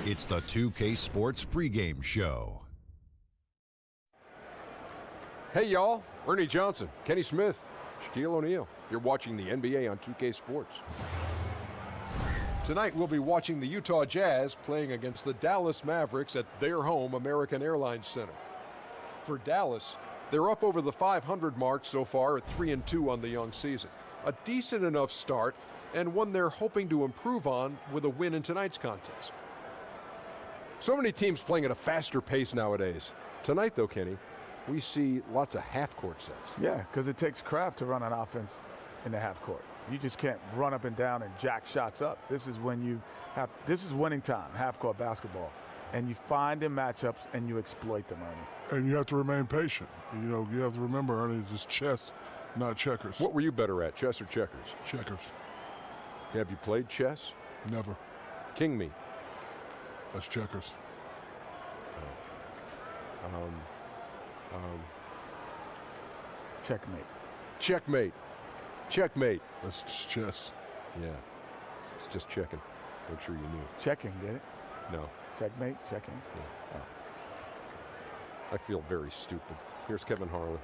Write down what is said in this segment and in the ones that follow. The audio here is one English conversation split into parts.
It's the 2K Sports Pregame Show. Hey, y'all. Ernie Johnson, Kenny Smith, Shaquille O'Neal. You're watching the NBA on 2K Sports. Tonight, we'll be watching the Utah Jazz playing against the Dallas Mavericks at their home American Airlines Center. For Dallas, they're up over the 500 mark so far at 3-2 on the young season. A decent enough start, and one they're hoping to improve on with a win in tonight's contest. So many teams playing at a faster pace nowadays. Tonight, though, Kenny, we see lots of half-court sets. Yeah, because it takes craft to run an offense in the half court. You just can't run up and down and jack shots up. This is winning time, half-court basketball. And you find the matchups and you exploit them, Ernie. And you have to remain patient. You have to remember, Ernie, it's chess, not checkers. What were you better at, chess or checkers? Checkers. Have you played chess? Never. King me. That's checkers. Checkmate. Checkmate. Checkmate. That's chess. Yeah. It's just checking. Make sure you knew. Checking, get it? No. Checkmate, checking. Yeah. Oh. I feel very stupid. Here's Kevin Harlan.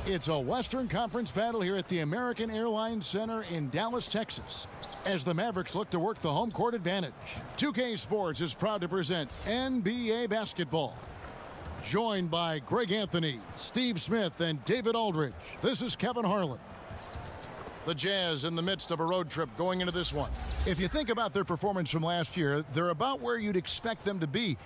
It's a Western Conference battle here at the American Airlines Center in Dallas, Texas, as the Mavericks look to work the home court advantage. 2K Sports is proud to present NBA basketball. Joined by Greg Anthony, Steve Smith, and David Aldridge, this is Kevin Harlan. The Jazz in the midst of a road trip going into this one. If you think about their performance from last year, they're about where you'd expect them to be.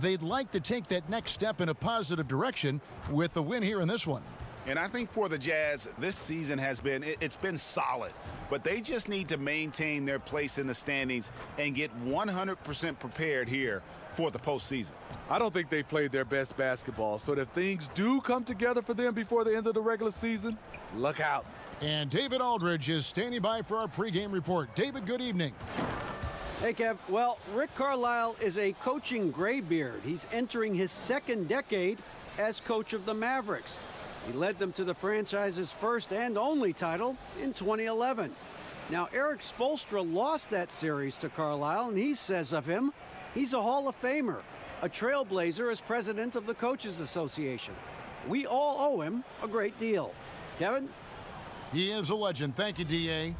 They'd like to take that next step in a positive direction with the win here in this one. And I think for the Jazz, this season has been, it's been solid. But they just need to maintain their place in the standings and get 100% prepared here for the postseason. I don't think they played their best basketball. So if things do come together for them before the end of the regular season, look out. And David Aldridge is standing by for our pregame report. David, good evening. Hey, Kev. Well, Rick Carlisle is a coaching graybeard. He's entering his second decade as coach of the Mavericks. He led them to the franchise's first and only title in 2011. Now, Eric Spoelstra lost that series to Carlisle, and he says of him, he's a Hall of Famer, a trailblazer as president of the Coaches Association. We all owe him a great deal. Kevin? He is a legend. Thank you, D.A.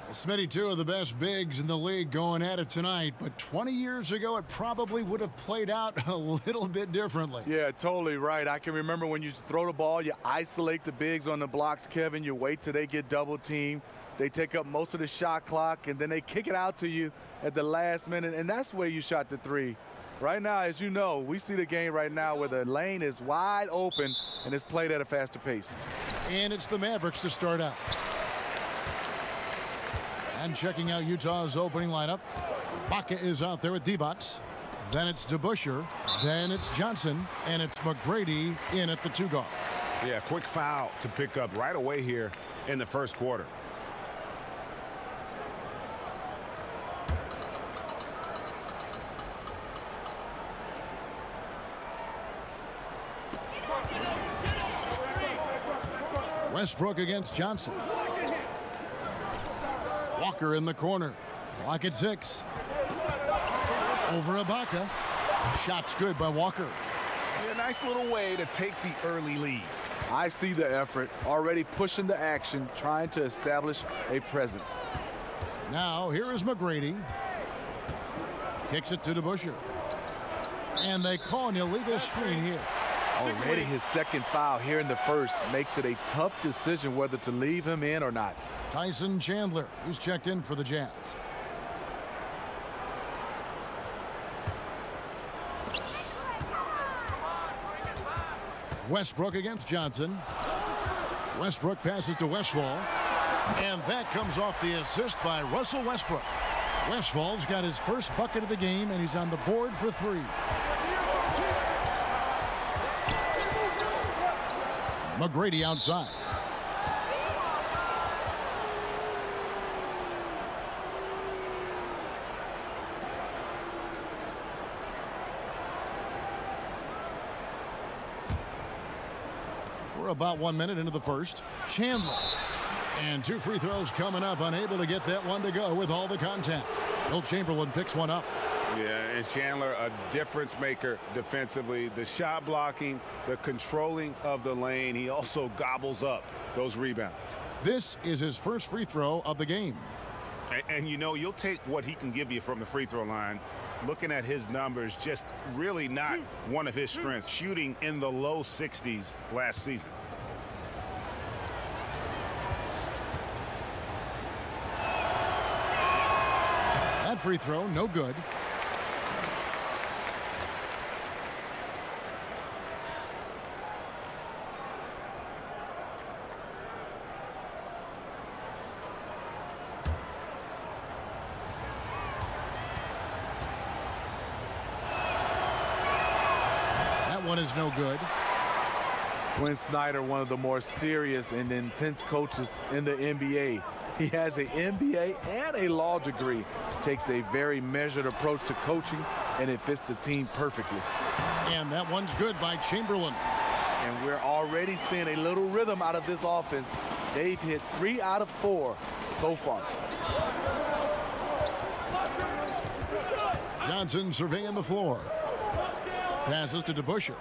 Well, Smitty, two of the best bigs in the league going at it tonight, but 20 years ago, it probably would have played out a little bit differently. Yeah, totally right. I can remember when you throw the ball, you isolate the bigs on the blocks, Kevin. You wait till they get double teamed. They take up most of the shot clock, and then they kick it out to you at the last minute, and that's where you shot the three. Right now, as you know, we see the game right now where the lane is wide open, and it's played at a faster pace. And it's the Mavericks to start out. And checking out Utah's opening lineup, Baca is out there with D-Bots. Then it's DeBusschere. Then it's Johnson. And it's McGrady in at the two guard. Yeah, quick foul to pick up right away here in the first quarter. Westbrook against Johnson. Walker in the corner. Clock at 6. Over Ibaka. Shots good by Walker. Yeah, nice little way to take the early lead. I see the effort, already pushing the action, trying to establish a presence. Now, here is McGrady. Kicks it to DeBusschere. And they call an illegal screen here. Already his second foul here in the first makes it a tough decision whether to leave him in or not. Tyson Chandler, who's checked in for the Jazz. Westbrook against Johnson. Westbrook passes to Westphal. And that comes off the assist by Russell Westbrook. Westphal's got his first bucket of the game, and he's on the board for 3. McGrady outside. We're about 1 minute into the first. Chandler. And 2 free throws coming up, unable to get that one to go with all the contact. Wilt Chamberlain picks one up. Yeah, and Chandler, a difference maker defensively. The shot blocking, the controlling of the lane. He also gobbles up those rebounds. This is his first free throw of the game. And you know, you'll take what he can give you from the free throw line. Looking at his numbers, just really not one of his strengths. Shooting in the low 60s last season. That free throw, no good. One is no good. Quinn Snyder, one of the more serious and intense coaches in the NBA. He has an MBA and a law degree. Takes a very measured approach to coaching, and it fits the team perfectly. And that one's good by Chamberlain. And we're already seeing a little rhythm out of this offense. They've hit 3 out of 4 so far. Johnson surveying the floor. Passes to DeBusschere.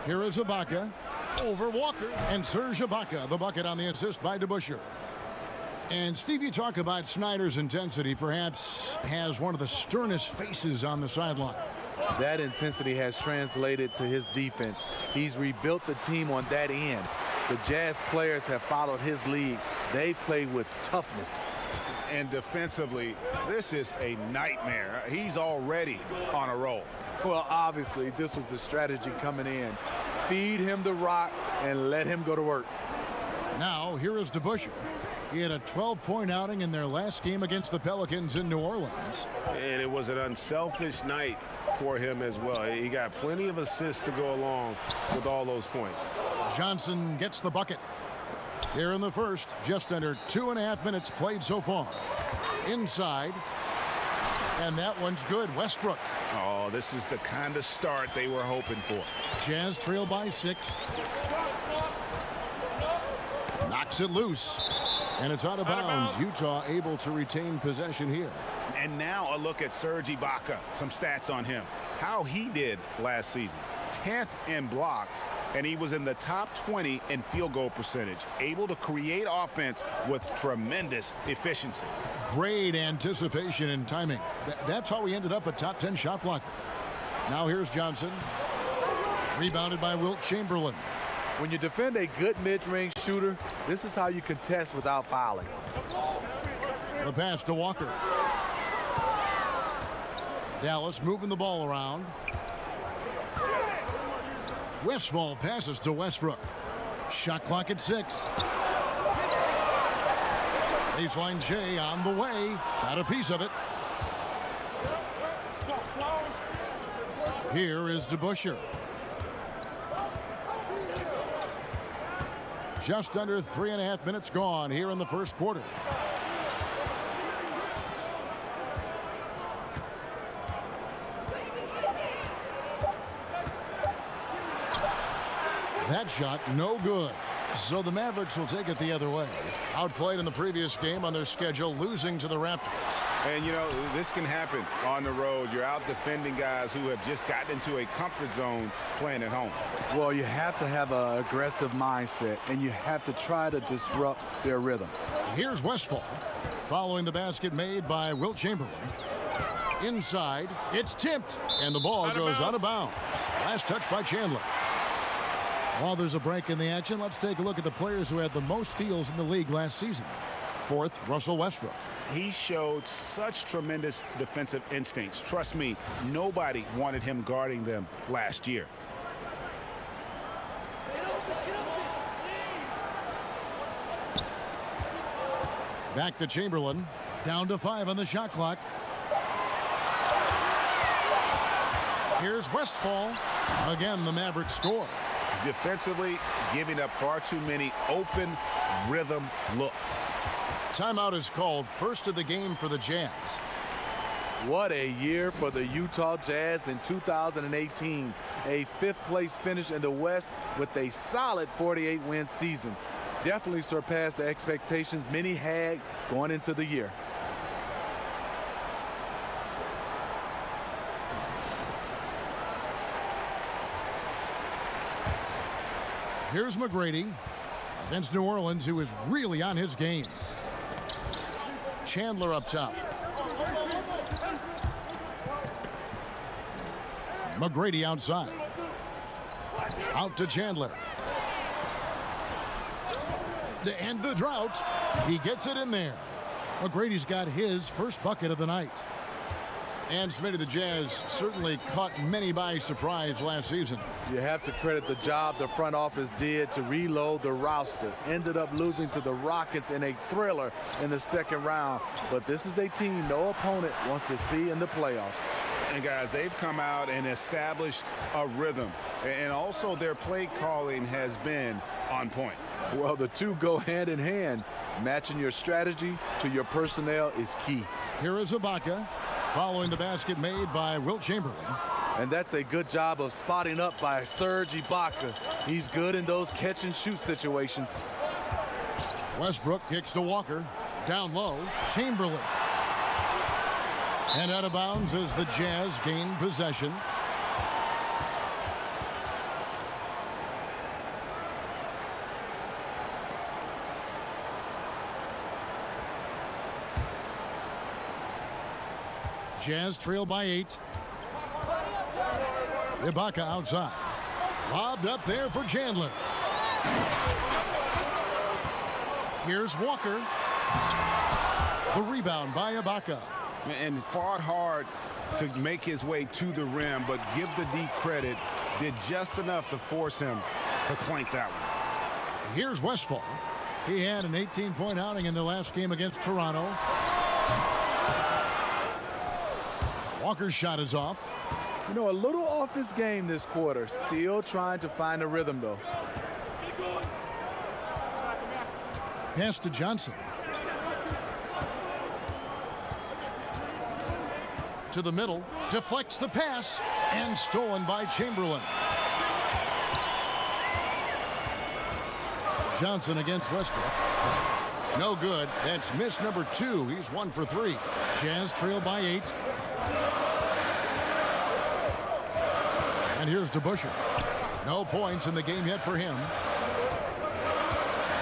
Here is Ibaka over Walker. And Serge Ibaka, the bucket on the assist by DeBusschere. And Steve, you talk about Snyder's intensity, perhaps has one of the sternest faces on the sideline. That intensity has translated to his defense. He's rebuilt the team on that end. The Jazz players have followed his lead. They play with toughness. And defensively, this is a nightmare. He's already on a roll. Well, obviously, this was the strategy coming in. Feed him the rock and let him go to work. Now, here is DeBusschere. He had a 12-point outing in their last game against the Pelicans in New Orleans. And it was an unselfish night for him as well. He got plenty of assists to go along with all those points. Johnson gets the bucket. Here in the first, just under 2.5 minutes played so far. Inside. And that one's good. Westbrook. Oh, this is the kind of start they were hoping for. Jazz trail by 6. Knocks it loose. And it's out of bounds. Utah able to retain possession here. And now a look at Serge Ibaka. Some stats on him. How he did last season. 10th in blocks, and he was in the top 20 in field goal percentage. Able to create offense with tremendous efficiency. Great anticipation and timing. That's how he ended up a top 10 shot blocker. Now here's Johnson. Rebounded by Wilt Chamberlain. When you defend a good mid-range shooter, this is how you contest without fouling. The pass to Walker. Dallas moving the ball around. Westfall passes to Westbrook. Shot clock at 6. Baseline J on the way. Got a piece of it. Here is DeBusschere. Just under 3.5 minutes gone here in the first quarter. That shot no good. So the Mavericks will take it the other way. Outplayed in the previous game on their schedule, losing to the Raptors. And, you know, this can happen on the road. You're out defending guys who have just gotten into a comfort zone playing at home. Well, you have to have an aggressive mindset, and you have to try to disrupt their rhythm. Here's Westfall, following the basket made by Wilt Chamberlain. Inside, it's tipped, and the ball goes out of bounds. Last touch by Chandler. While there's a break in the action, let's take a look at the players who had the most steals in the league last season. 4th, Russell Westbrook. He showed such tremendous defensive instincts. Trust me, nobody wanted him guarding them last year. Back to Chamberlain. Down to 5 on the shot clock. Here's Westfall. Again, the Mavericks score. Defensively, giving up far too many open rhythm looks. Timeout is called, first of the game for the Jazz. What a year for the Utah Jazz in 2018. A fifth-place finish in the West with a solid 48-win season. Definitely surpassed the expectations many had going into the year. Here's McGrady against New Orleans, who is really on his game. Chandler up top. McGrady outside. Out to Chandler. To end the drought, he gets it in there. McGrady's got his first bucket of the night. And Smitty, the Jazz certainly caught many by surprise last season. You have to credit the job the front office did to reload the roster. Ended up losing to the Rockets in a thriller in the second round. But this is a team no opponent wants to see in the playoffs. And guys, they've come out and established a rhythm. And also their play calling has been on point. Well, the two go hand in hand. Matching your strategy to your personnel is key. Here is Ibaka following the basket made by Wilt Chamberlain. And that's a good job of spotting up by Serge Ibaka. He's good in those catch and shoot situations. Westbrook kicks to Walker. Down low, Chamberlain. And out of bounds as the Jazz gain possession. Jazz trail by 8. Ibaka outside. Lobbed up there for Chandler. Here's Walker. The rebound by Ibaka. And fought hard to make his way to the rim, but give the D credit, did just enough to force him to clank that one. Here's Westphal. He had an 18-point outing in the last game against Toronto. Walker's shot is off. You know, a little off his game this quarter. Still trying to find a rhythm, though. Pass to Johnson. To the middle. Deflects the pass. And stolen by Chamberlain. Johnson against Westbrook. No good. That's miss number 2. He's 1 for 3. Jazz trail by 8. And here's DeBusschere. No points in the game yet for him.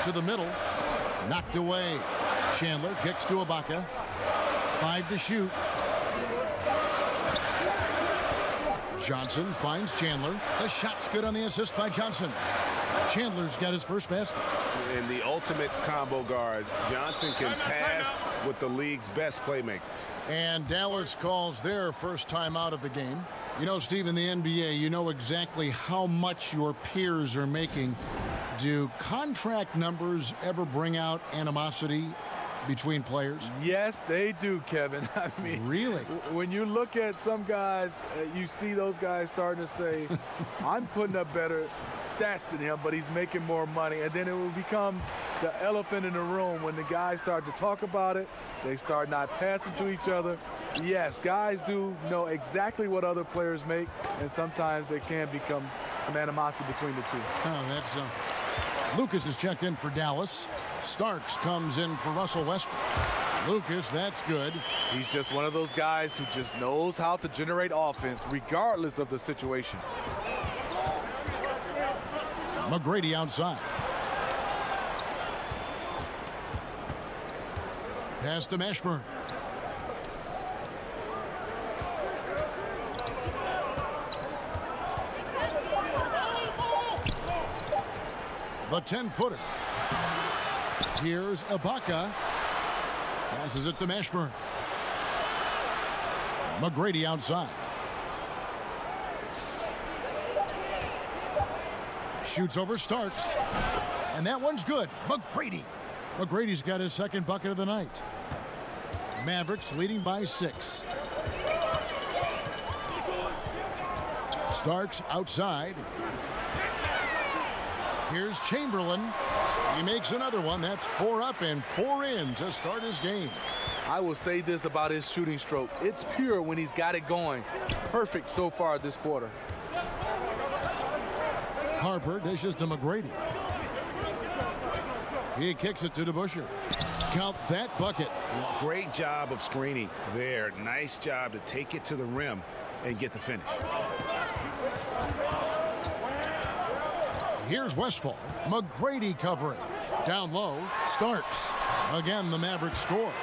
To the middle. Knocked away. Chandler kicks to Ibaka. 5 to shoot. Johnson finds Chandler. The shot's good on the assist by Johnson. Chandler's got his first basket. In the ultimate combo guard, Johnson can pass with the league's best playmakers. And Dallas calls their first time out of the game. You know, Steve, in the NBA, you know exactly how much your peers are making. Do contract numbers ever bring out animosity between players? Yes, they do, Kevin. I mean, really? When you look at some guys, you see those guys starting to say, I'm putting up better stats than him, but he's making more money. And then it will become the elephant in the room when the guys start to talk about it. They start not passing to each other. Yes, guys do know exactly what other players make, and sometimes there can become some animosity between the two. Oh, that's Lucas is checked in for Dallas. Starks comes in for Russell Westbrook. Lucas, that's good. He's just one of those guys who just knows how to generate offense regardless of the situation. McGrady outside. Pass to Mashburn. The 10-footer. Here's Ibaka. Passes it to Mashburn. McGrady outside. Shoots over Starks. And that one's good. McGrady. McGrady's got his second bucket of the night. Mavericks leading by 6. Starks outside. Here's Chamberlain. He makes another one. That's 4 up and 4 in to start his game. I will say this about his shooting stroke. It's pure when he's got it going. Perfect so far this quarter. Harper dishes to McGrady. He kicks it to DeBusschere. Count that bucket. Great job of screening there. Nice job to take it to the rim and get the finish. Here's Westphal. McGrady covering. Down low, Starks. Again, the Mavericks score.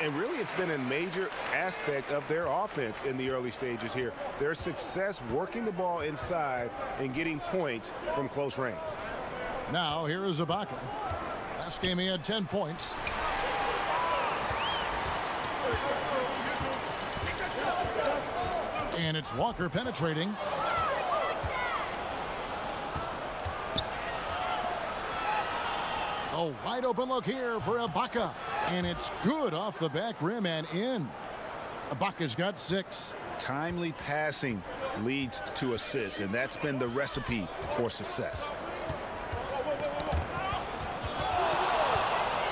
And really, it's been a major aspect of their offense in the early stages here. Their success working the ball inside and getting points from close range. Now, here is Ibaka. Last game he had 10 points. And it's Walker penetrating. A wide open look here for Ibaka. And it's good off the back rim and in. Ibaka's got 6. Timely passing leads to assists, and that's been the recipe for success.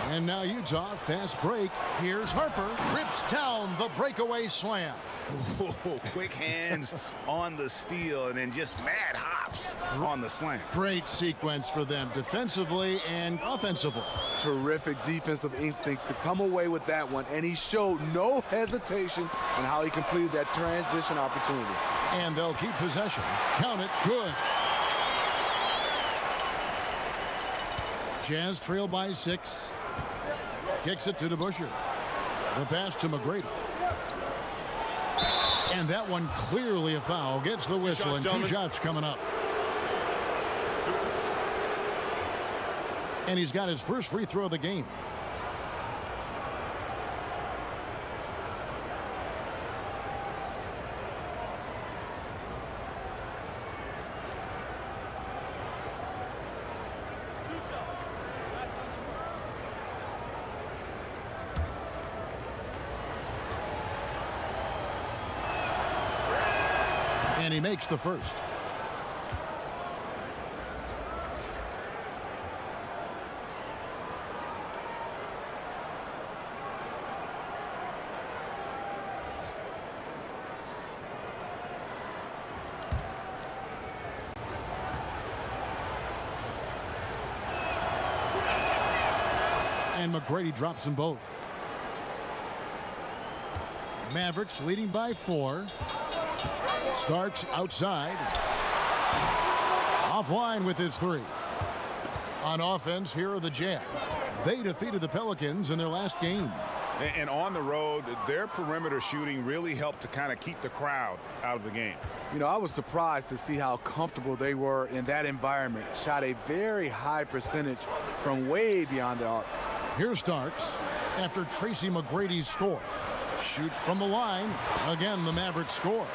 And now Utah, fast break. Here's Harper. Rips down the breakaway slam. Ooh, quick hands on the steal and then just mad hops on the slam. Great sequence for them defensively and offensively. Terrific defensive instincts to come away with that one, and he showed no hesitation in how he completed that transition opportunity. And they'll keep possession. Count it. Good. Jazz trail by 6. Kicks it to DeBusschere. The pass to McGrady. And that one clearly a foul. Gets the whistle, and 2 shots coming up. And he's got his first free throw of the game. And he makes the first. And McGrady drops them both. Mavericks leading by 4. Starks outside. Offline with his 3. On offense, here are the Jazz. They defeated the Pelicans in their last game. And on the road, their perimeter shooting really helped to kind of keep the crowd out of the game. You know, I was surprised to see how comfortable they were in that environment. Shot a very high percentage from way beyond the arc. Here's Starks after Tracy McGrady's score. Shoots from the line. Again, the Mavericks score.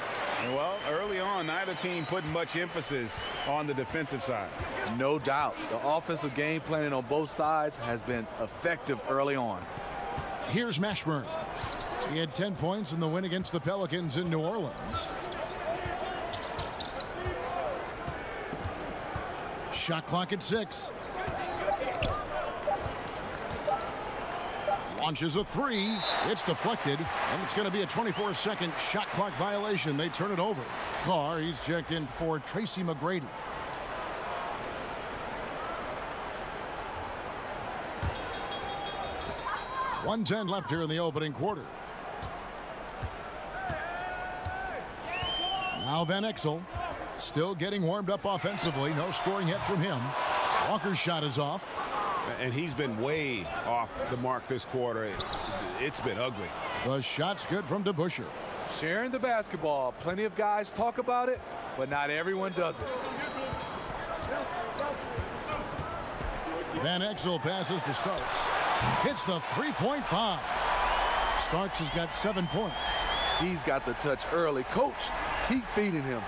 Well, early on, neither team put much emphasis on the defensive side. No doubt. The offensive game planning on both sides has been effective early on. Here's Mashburn. He had 10 points in the win against the Pelicans in New Orleans. Shot clock at 6. Launches a 3. It's deflected, and it's going to be a 24-second shot clock violation. They turn it over. Carr, he's checked in for Tracy McGrady. .110 left here in the opening quarter. Now Van Exel still getting warmed up offensively. No scoring yet from him. Walker's shot is off. And he's been way off the mark this quarter. It's been ugly. The shot's good from DeBusschere. Sharing the basketball. Plenty of guys talk about it, but not everyone does it. Van Exel passes to Starks. Hits the three-point bomb. Starks has got 7 points. He's got the touch early. Coach, keep feeding him.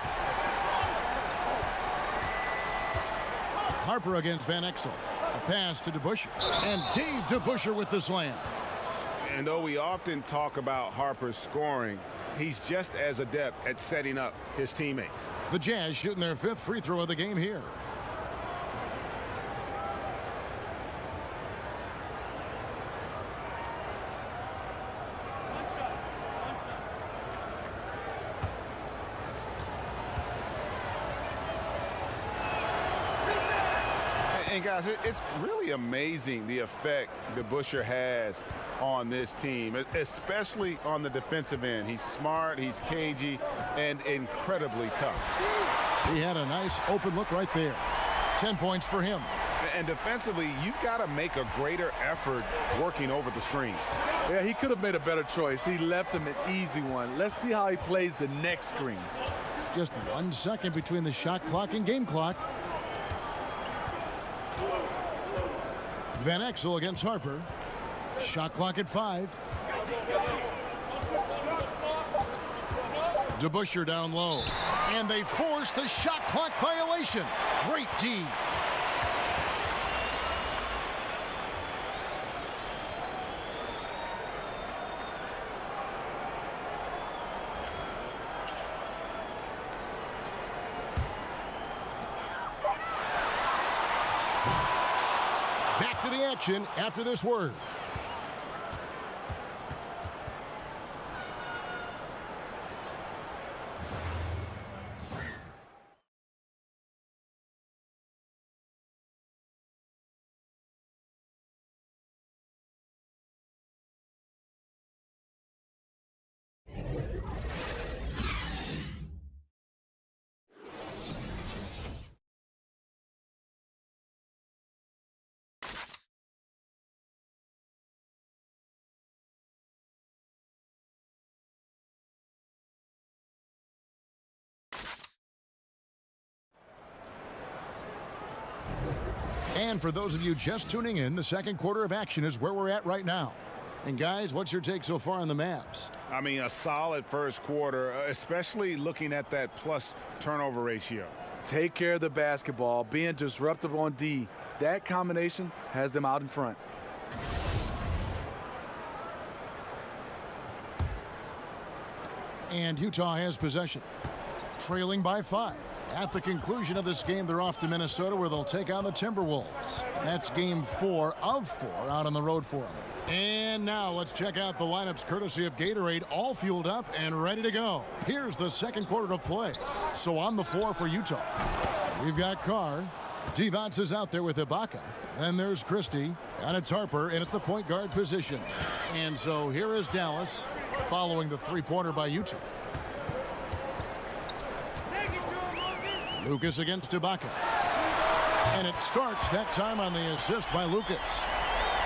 Harper against Van Exel. A pass to DeBusschere. And Dave DeBusschere with the slam. And though we often talk about Harper's scoring, he's just as adept at setting up his teammates. The Jazz shooting their 5th free throw of the game here. And guys, it's really amazing the effect that Busher has on this team, especially on the defensive end. He's smart, he's cagey, and incredibly tough. He had a nice open look right there. 10 points for him. And defensively, you've got to make a greater effort working over the screens. Yeah, he could have made a better choice. He left him an easy one. Let's see how he plays the next screen. Just 1 second between the shot clock and game clock. Van Exel against Harper. Shot clock at 5. DeBusschere down low. And they force the shot clock violation. Great D. Back to the action after this word. And for those of you just tuning in, the second quarter of action is where we're at right now. And guys, what's your take so far on the Mavs? I mean, a solid first quarter, especially looking at that plus turnover ratio. Take care of the basketball, being disruptive on D. That combination has them out in front. And Utah has possession, trailing by 5. At the conclusion of this game, they're off to Minnesota, where they'll take on the Timberwolves. That's game 4 of 4 out on the road for them. And now let's check out the lineups courtesy of Gatorade, all fueled up and ready to go. Here's the second quarter of play. So on the floor for Utah, we've got Carr. Divac is out there with Ibaka. Then there's Christie, and it's Harper in at the point guard position. And so here is Dallas following the three-pointer by Utah. Lucas against Ibaka. And it Starks that time on the assist by Lucas.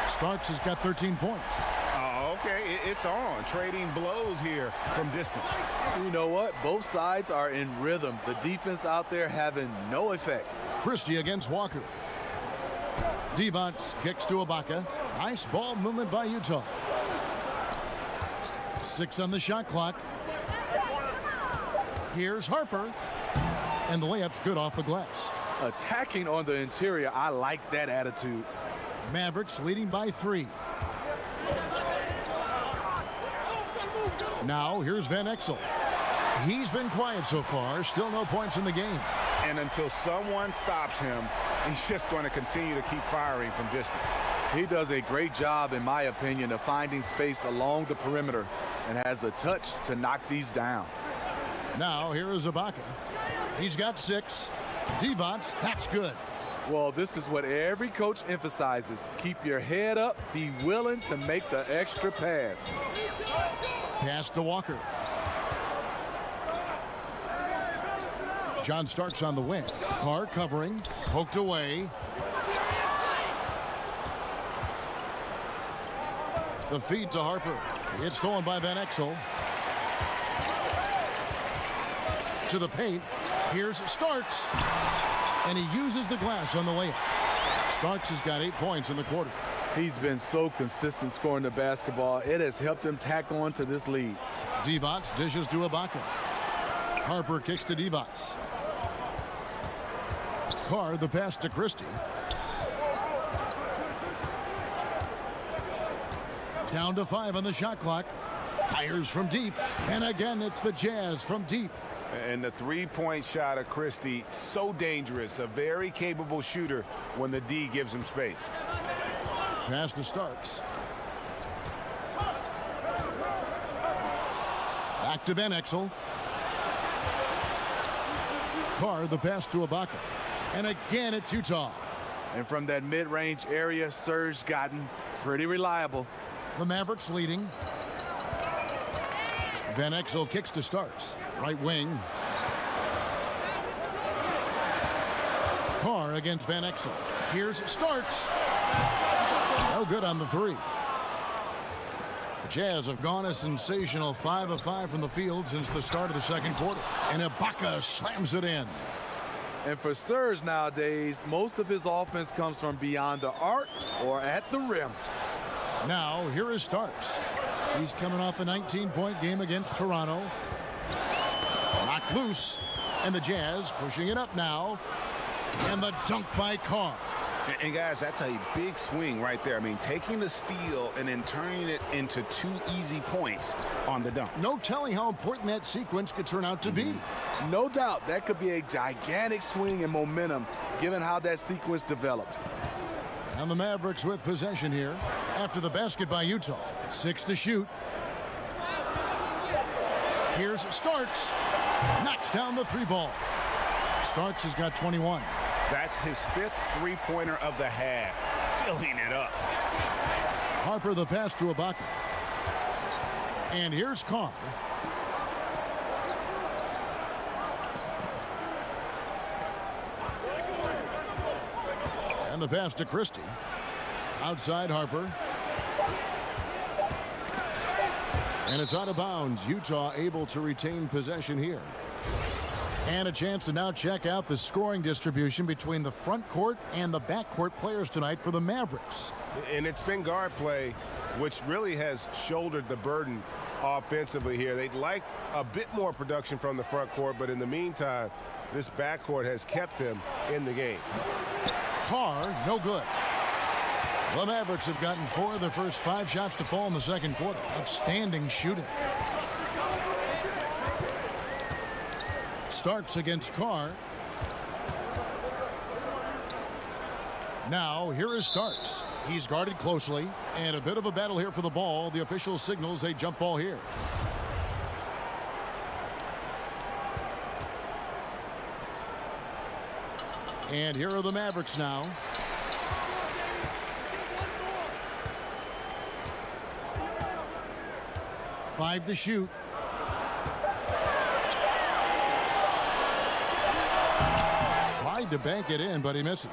Starks has got 13 points. Oh, okay. It's on. Trading blows here from distance. You know what? Both sides are in rhythm. The defense out there having no effect. Christie against Walker. Divac kicks to Ibaka. Nice ball movement by Utah. 6 on the shot clock. Here's Harper. And the layup's good off the glass. Attacking on the interior, I like that attitude. Mavericks leading by 3. Now here's Van Exel. He's been quiet so far. Still no points in the game. And until someone stops him, he's just going to continue to keep firing from distance. He does a great job, in my opinion, of finding space along the perimeter and has the touch to knock these down. Now here is Ibaka. He's got 6. Divac, that's good. Well, this is what every coach emphasizes. Keep your head up. Be willing to make the extra pass. Pass to Walker. John Starks on the wing. Carr covering. Poked away. The feed to Harper. It's stolen by Van Exel. To the paint. Here's Starks. And he uses the glass on the layup. Starks has got 8 points in the quarter. He's been so consistent scoring the basketball. It has helped him tack on to this lead. Divac dishes to Ibaka. Harper kicks to Divac. Carr, the pass to Christie. Down to 5 on the shot clock. Fires from deep. And again, it's the Jazz from deep. And the three-point shot of Christie, so dangerous. A very capable shooter when the D gives him space. Pass to Starks. Back to Van Exel. Carr, the pass to Ibaka. And again, it's Utah. And from that mid-range area, Serge gotten pretty reliable. The Mavericks leading. Van Exel kicks to Starks. Right wing. Carr against Van Exel. Here's Starks. No good on the three. The Jazz have gone a sensational 5 of 5 from the field since the start of the second quarter. And Ibaka slams it in. And for Serge nowadays, most of his offense comes from beyond the arc or at the rim. Now, here is Starks. He's coming off a 19-point game against Toronto. Knocked loose. And the Jazz pushing it up now. And the dunk by Carr. And guys, that's a big swing right there. I mean, taking the steal and then turning it into 2 easy points on the dunk. No telling how important that sequence could turn out to be. No doubt that could be a gigantic swing in momentum given how that sequence developed. And the Mavericks with possession here after the basket by Utah. 6 to shoot. Here's Starks. Knocks down the 3-ball. Starks has got 21. That's his 5th three-pointer of the half. Filling it up. Harper the pass to Ibaka. And here's Carr. And the pass to Christie. Outside Harper. And it's out of bounds. Utah able to retain possession here. And a chance to now check out the scoring distribution between the front court and the back court players tonight for the Mavericks. And it's been guard play, which really has shouldered the burden offensively here. They'd like a bit more production from the front court, but in the meantime, this backcourt has kept them in the game. Carr, no good. The Mavericks have gotten 4 of their first 5 shots to fall in the second quarter. Outstanding shooting. Starks against Carr. Now, here is Starks. He's guarded closely, and a bit of a battle here for the ball. The official signals a jump ball here. And here are the Mavericks now. Five to shoot. Tried to bank it in, but he misses.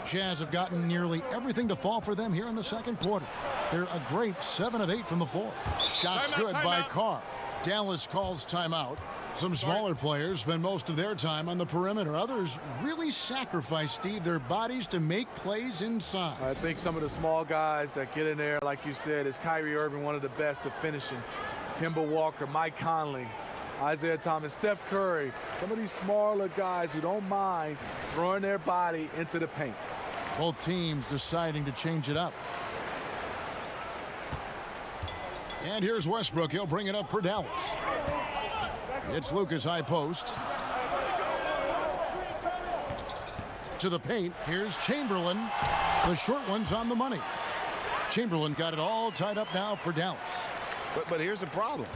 Jazz have gotten nearly everything to fall for them here in the second quarter. They're a great 7 of 8 from the floor. Shots good by Carr. Dallas calls timeout. Some smaller players spend most of their time on the perimeter. Others really sacrifice, Steve, their bodies to make plays inside. I think some of the small guys that get in there, like you said, is Kyrie Irving, one of the best at finishing. Kemba Walker, Mike Conley, Isaiah Thomas, Steph Curry. Some of these smaller guys who don't mind throwing their body into the paint. Both teams deciding to change it up. And here's Westbrook. He'll bring it up for Dallas. It's Lucas high post. To the paint. Here's Chamberlain. The short one's on the money. Chamberlain got it all tied up now for Dallas. But here's the problem.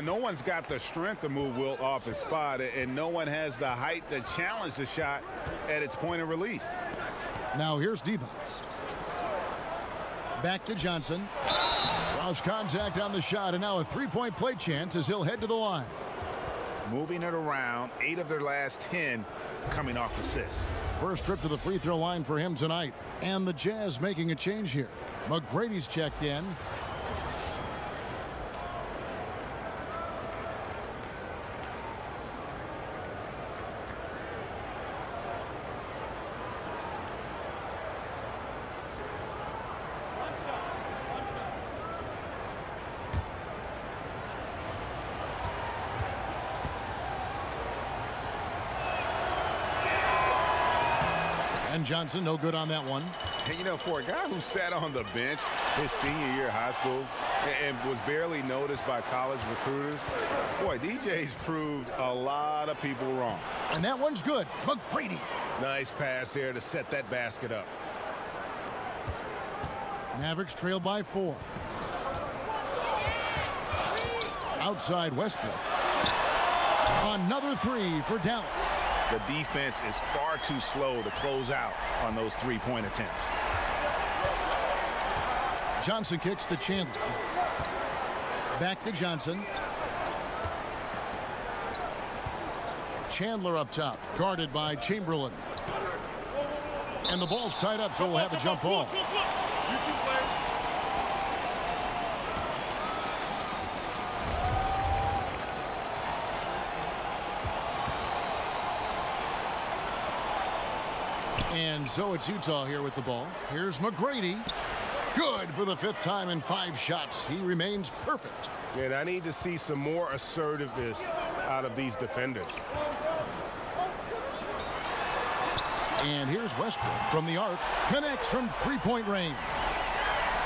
No one's got the strength to move Wilt off his spot, and no one has the height to challenge the shot at its point of release. Now here's Devons. Back to Johnson. Lost contact on the shot, and now a three-point play chance as he'll head to the line. Moving it around, 8 of their last 10 coming off assists. First trip to the free throw line for him tonight. And the Jazz making a change here. McGrady's checked in. And Johnson, no good on that one. And, you know, for a guy who sat on the bench his senior year of high school and was barely noticed by college recruiters, boy, DJ's proved a lot of people wrong. And that one's good. McGrady. Nice pass there to set that basket up. Mavericks trail by 4. Outside Westbrook. Another 3 for Dallas. The defense is far too slow to close out on those three-point attempts. Johnson kicks to Chandler. Back to Johnson. Chandler up top, guarded by Chamberlain. And the ball's tied up, so we'll have a jump ball. And so it's Utah here with the ball. Here's McGrady. Good for the 5th time in 5 shots. He remains perfect. And I need to see some more assertiveness out of these defenders. And here's Westbrook from the arc. Connects from 3-point range.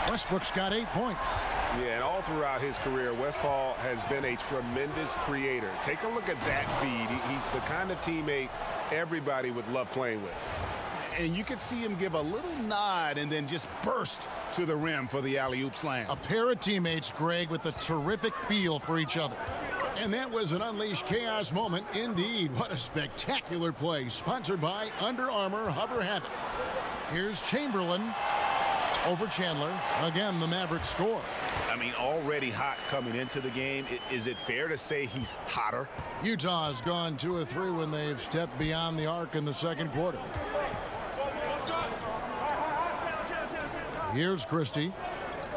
Westbrook's got 8 points. Yeah, and all throughout his career, Westphal has been a tremendous creator. Take a look at that feed. He's the kind of teammate everybody would love playing with. And you could see him give a little nod and then just burst to the rim for the alley-oop slam. A pair of teammates, Greg, with a terrific feel for each other. And that was an Unleashed Chaos moment indeed. What a spectacular play, sponsored by Under Armour Hover Havoc. Here's Chamberlain over Chandler. Again, the Mavericks score. I mean, already hot coming into the game. Is it fair to say he's hotter? Utah's gone 2 of 3 when they've stepped beyond the arc in the second quarter. Here's Christie.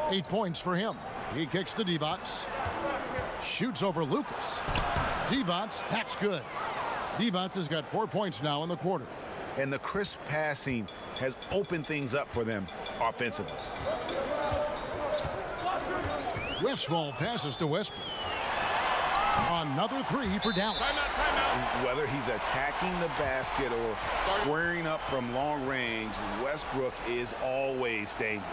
8 points for him. He kicks to Divac. Shoots over Lucas. Divac, that's good. Divac has got 4 points now in the quarter. And the crisp passing has opened things up for them offensively. Westphal passes to Westbrook. Another 3 for Dallas. Whether he's attacking the basket or squaring up from long range, Westbrook is always dangerous.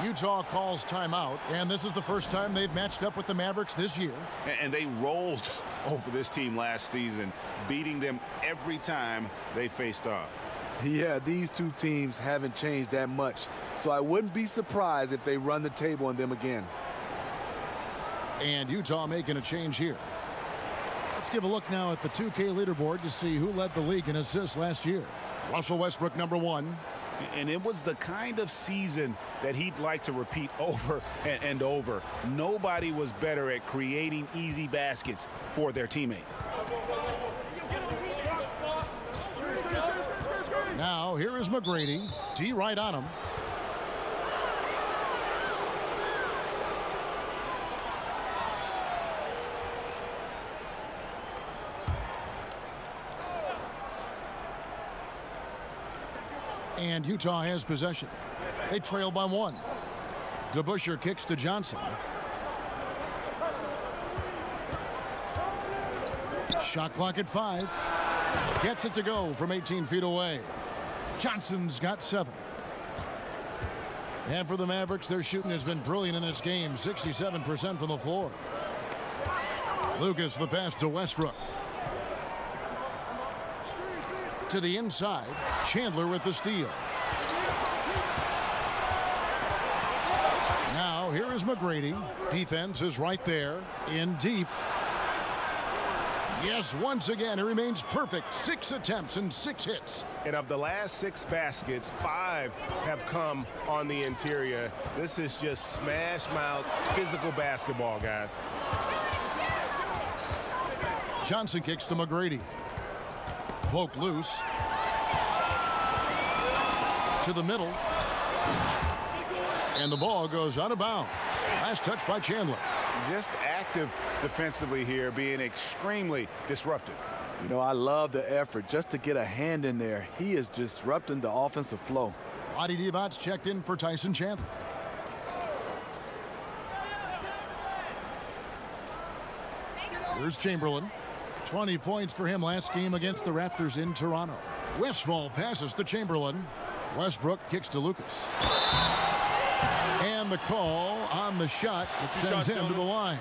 Utah calls timeout, and this is the first time they've matched up with the Mavericks this year. And they rolled over this team last season, beating them every time they faced off. Yeah, these two teams haven't changed that much, so I wouldn't be surprised if they run the table on them again. And Utah making a change here. Let's give a look now at the 2K leaderboard to see who led the league in assists last year. Russell Westbrook, number 1. And it was the kind of season that he'd like to repeat over and over. Nobody was better at creating easy baskets for their teammates. Now, here is McGrady. D right on him. And Utah has possession. They trail by 1. DeBusschere kicks to Johnson. Shot clock at 5. Gets it to go from 18 feet away. Johnson's got 7. And for the Mavericks, their shooting has been brilliant in this game. 67% from the floor. Lucas the pass to Westbrook. To the inside. Chandler with the steal. Now here is McGrady. Defense is right there. In deep. Yes, once again, it remains perfect. 6 attempts and 6 hits. And of the last 6 baskets, 5 have come on the interior. This is just smash mouth physical basketball, guys. Johnson kicks to McGrady. Poked loose. To the middle. And the ball goes out of bounds. Last touch by Chandler. Just active defensively here, being extremely disruptive. You know, I love the effort just to get a hand in there. He is disrupting the offensive flow. Adi Divac checked in for Tyson Chandler. Here's Chamberlain. 20 points for him last game against the Raptors in Toronto. Westphal passes to Chamberlain. Westbrook kicks to Lucas. And the call on the shot that sends him to the line.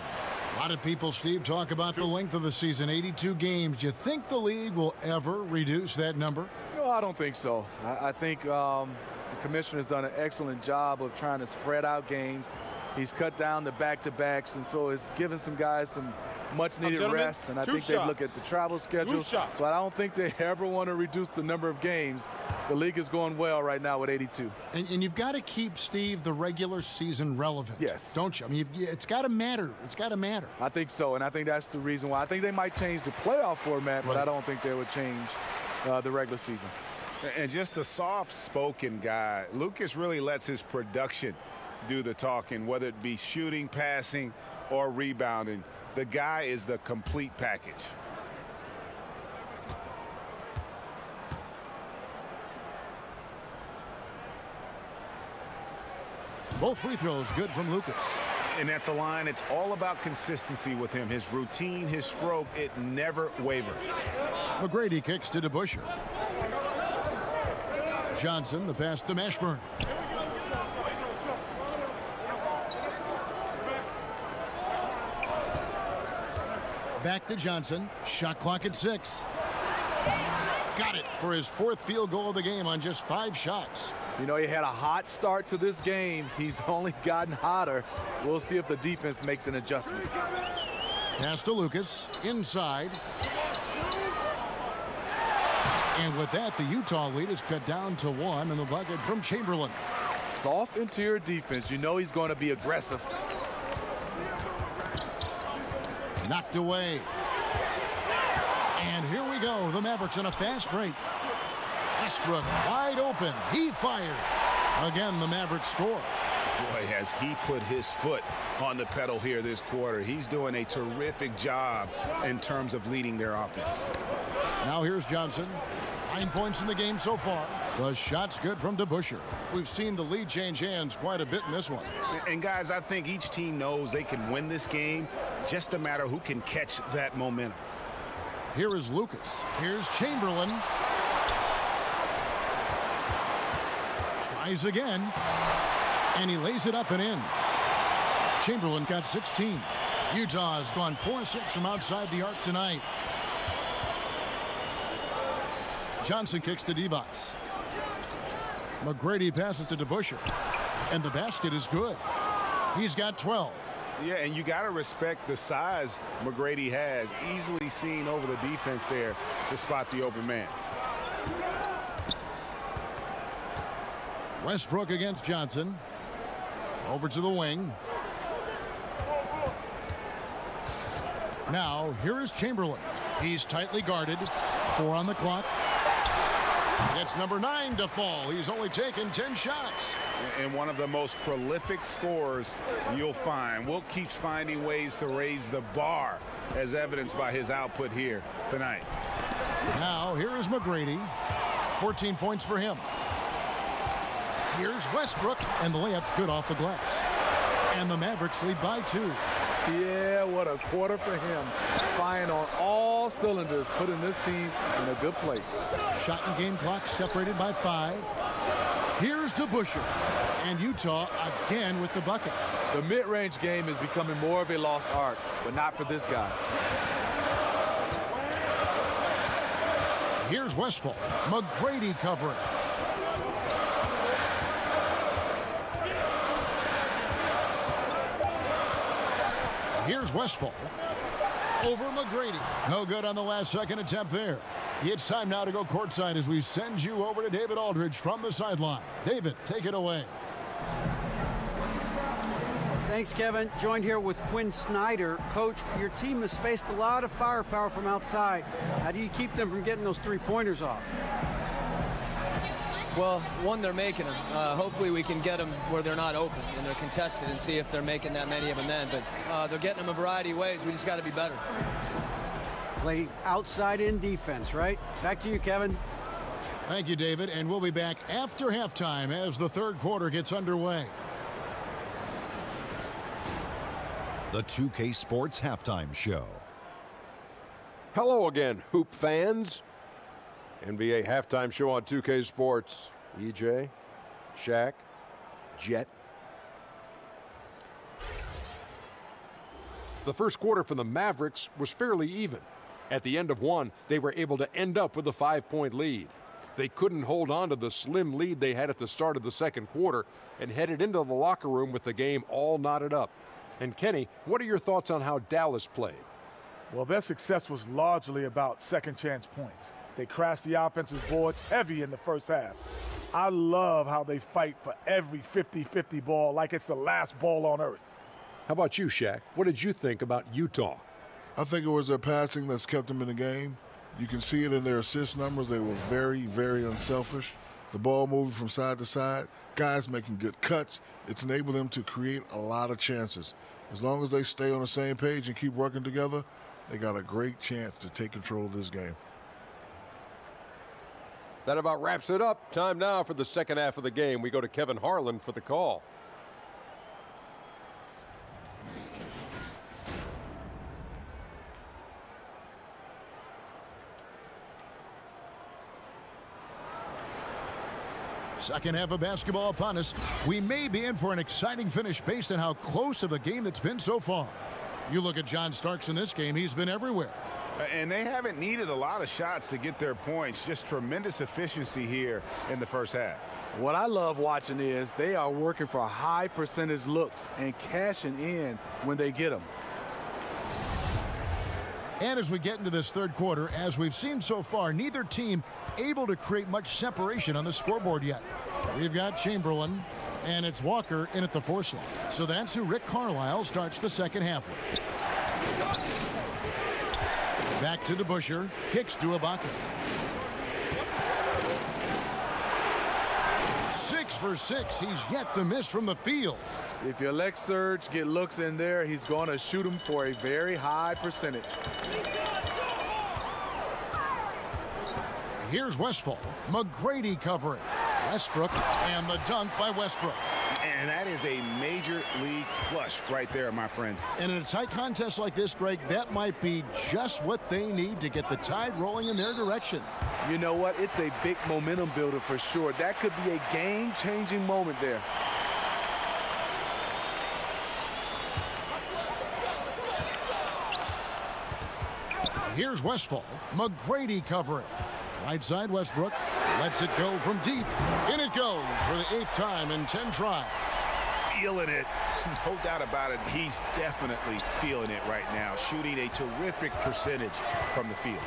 A lot of people, Steve, talk about the length of the season, 82 games. Do you think the league will ever reduce that number? No, I don't think so. I think the commissioner has done an excellent job of trying to spread out games. He's cut down the back-to-backs, and so it's given some guys much needed rest, and I think they look at the travel schedule. So I don't think they ever want to reduce the number of games. The league is going well right now with 82. And you've got to keep, Steve, the regular season relevant. Yes. Don't you? I mean, it's got to matter. It's got to matter. I think so, and I think that's the reason why. I think they might change the playoff format, but I don't think they would change the regular season. And just a soft-spoken guy. Lucas really lets his production do the talking, whether it be shooting, passing, or rebounding. The guy is the complete package. Both free throws good from Lucas. And at the line, it's all about consistency with him. His routine, his stroke, it never wavers. McGrady kicks to DeBusschere. Johnson, the pass to Mashburn. Back to Johnson. Shot clock at 6. Got it for his 4th field goal of the game on just 5 shots. You know, he had a hot start to this game. He's only gotten hotter. We'll see if the defense makes an adjustment. Pass to Lucas. Inside. And with that, the Utah lead is cut down to 1 in the bucket from Chamberlain. Soft interior defense. You know he's going to be aggressive. Knocked away. And here we go. The Mavericks in a fast break. Westbrook wide open. He fires. Again, the Mavericks score. Boy, has he put his foot on the pedal here this quarter. He's doing a terrific job in terms of leading their offense. Now here's Johnson. 9 points in the game so far. The shot's good from DeBusschere. We've seen the lead change hands quite a bit in this one. And guys, I think each team knows they can win this game. Just a matter who can catch that momentum. Here is Lucas. Here's Chamberlain. Tries again. And he lays it up and in. Chamberlain got 16. Utah has gone 4-6 from outside the arc tonight. Johnson kicks to Divac. McGrady passes to DeBusschere. And the basket is good. He's got 12. Yeah, and you got to respect the size McGrady has. Easily seen over the defense there to spot the open man. Westbrook against Johnson. Over to the wing. Now, here is Chamberlain. He's tightly guarded. 4 on the clock. Gets number 9 to fall. He's only taken 10 shots. And one of the most prolific scorers you'll find. Wilt keeps finding ways to raise the bar, as evidenced by his output here tonight. Now, here is McGrady. 14 points for him. Here's Westbrook, and the layup's good off the glass. And the Mavericks lead by 2. Yeah, what a quarter for him. Firing on all cylinders, putting this team in a good place. Shot and game clock separated by 5. Here's DeBusschere. And Utah again with the bucket. The mid-range game is becoming more of a lost art, but not for this guy. Here's Westphal. McGrady covering. Here's Westphal. Over McGrady. No good on the last second attempt there. It's time now to go courtside as we send you over to David Aldridge from the sideline. David, take it away. Thanks, Kevin. Joined here with Quinn Snyder. Coach, your team has faced a lot of firepower from outside. How do you keep them from getting those 3-pointers off? Well, one, they're making them. Hopefully we can get them where they're not open and they're contested and see if they're making that many of them then. But they're getting them a variety of ways. We just got to be better. Play outside-in defense, right? Back to you, Kevin. Thank you, David. And we'll be back after halftime as the third quarter gets underway. The 2K Sports Halftime Show. Hello again, Hoop fans. NBA Halftime Show on 2K Sports. EJ, Shaq, Jet. The first quarter for the Mavericks was fairly even. At the end of one, they were able to end up with a 5-point lead. They couldn't hold on to the slim lead they had at the start of the second quarter and headed into the locker room with the game all knotted up. And Kenny, what are your thoughts on how Dallas played? Well, their success was largely about second chance points. They crashed the offensive boards heavy in the first half. I love how they fight for every 50-50 ball like it's the last ball on earth. How about you, Shaq? What did you think about Utah? I think it was their passing that's kept them in the game. You can see it in their assist numbers. They were very, very unselfish. The ball moving from side to side, guys making good cuts. It's enabled them to create a lot of chances. As long as they stay on the same page and keep working together, they got a great chance to take control of this game. That about wraps it up. Time now for the second half of the game. We go to Kevin Harlan for the call. Second half of basketball upon us. We may be in for an exciting finish based on how close of a game that's been so far. You look at John Starks in this game, he's been everywhere. And they haven't needed a lot of shots to get their points. Just tremendous efficiency here in the first half. What I love watching is they are working for high percentage looks and cashing in when they get them. And as we get into this third quarter, as we've seen so far, neither team able to create much separation on the scoreboard yet. We've got Chamberlain, and it's Walker in at the 4 slot. So that's who Rick Carlisle starts the second half with. Back to DeBusschere, kicks to Ibaka. 6 for 6, he's yet to miss from the field. If you let Serge get looks in there, he's going to shoot them for a very high percentage. Here's Westphal. McGrady covering. Westbrook, and the dunk by Westbrook. And that is a major league flush right there, my friends. And in a tight contest like this, Greg, that might be just what they need to get the tide rolling in their direction. You know what? It's a big momentum builder for sure. That could be a game-changing moment there. Here's Westphal. McGrady covering. Right side Westbrook. Lets it go from deep. In it goes for the 8th time in 10 tries. Feeling it. No doubt about it. He's definitely feeling it right now. Shooting a terrific percentage from the field.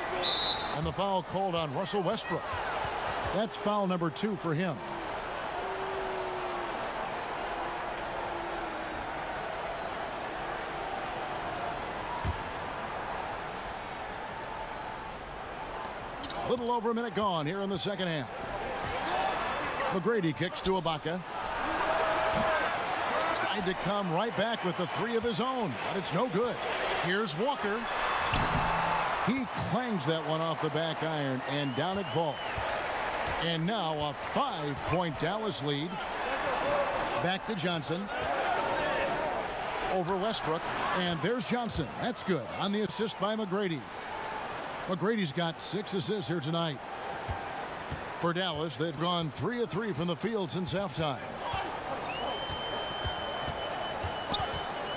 And the foul called on Russell Westbrook. That's foul number 2 for him. A little over a minute gone here in the second half. McGrady kicks to Ibaka. Tried to come right back with the 3 of his own, but it's no good. Here's Walker. He clangs that one off the back iron, and down it falls. And now a 5-point Dallas lead. Back to Johnson. Over Westbrook, and there's Johnson. That's good on the assist by McGrady. McGrady's got 6 assists here tonight. For Dallas, they've gone 3 of 3 from the field since halftime.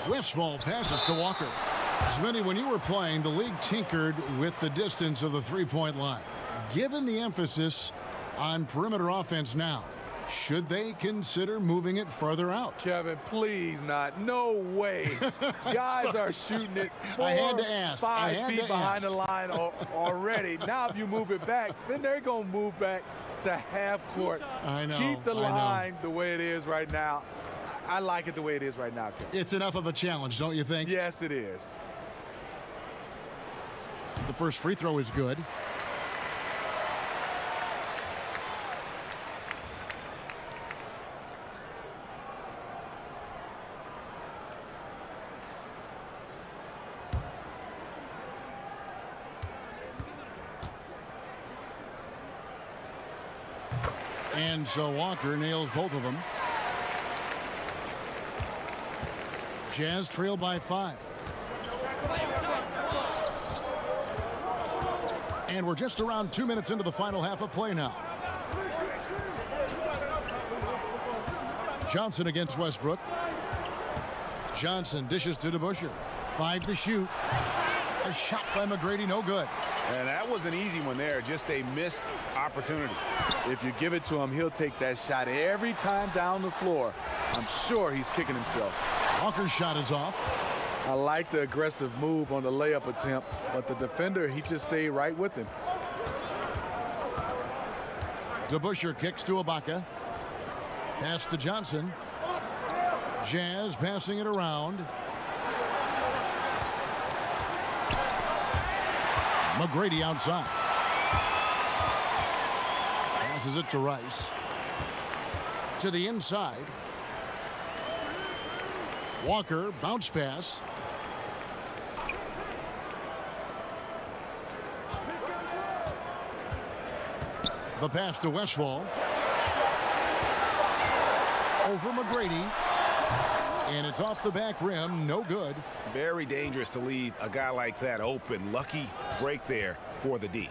Westphal passes to Walker. Smitty, when you were playing, the league tinkered with the distance of the 3-point line. Given the emphasis on perimeter offense now, should they consider moving it further out? Kevin, please not. No way. Guys are shooting it 4, 5 feet behind the line already. Now if you move it back, then they're going to move back to half court. I know. Keep the line the way it is right now. I like it the way it is right now, Kevin. It's enough of a challenge, don't you think? Yes, it is. The first free throw is good. And so Walker nails both of them. Jazz trail by 5. And we're just around 2 minutes into the final half of play now. Johnson against Westbrook. Johnson dishes to DeBusschere. 5 to shoot. A shot by McGrady, no good. And that was an easy one there, just a missed opportunity. If you give it to him, he'll take that shot every time down the floor. I'm sure he's kicking himself. Walker's shot is off. I like the aggressive move on the layup attempt, but the defender, he just stayed right with him. DeBusschere kicks to Ibaka. Pass to Johnson. Jazz passing it around. McGrady outside. Passes it to Rice. To the inside. Walker, bounce pass. The pass to Westfall. Over McGrady. And it's off the back rim. No good. Very dangerous to leave a guy like that open. Lucky break there for the D.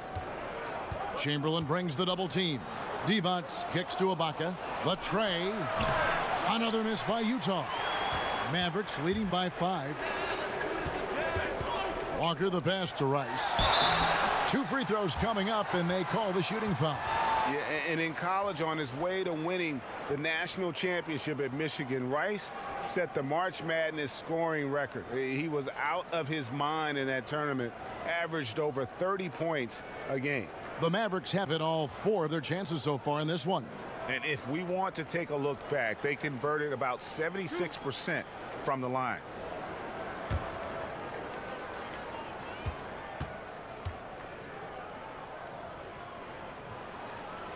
Chamberlain brings the double team. Divac kicks to Ibaka. The tray. Another miss by Utah. Mavericks leading by 5. Walker the pass to Rice. 2 free throws coming up, and they call the shooting foul. Yeah, and in college, on his way to winning the national championship at Michigan, Rice set the March Madness scoring record. He was out of his mind in that tournament, averaged over 30 points a game. The Mavericks have it all 4 of their chances so far in this one. And if we want to take a look back, they converted about 76% from the line.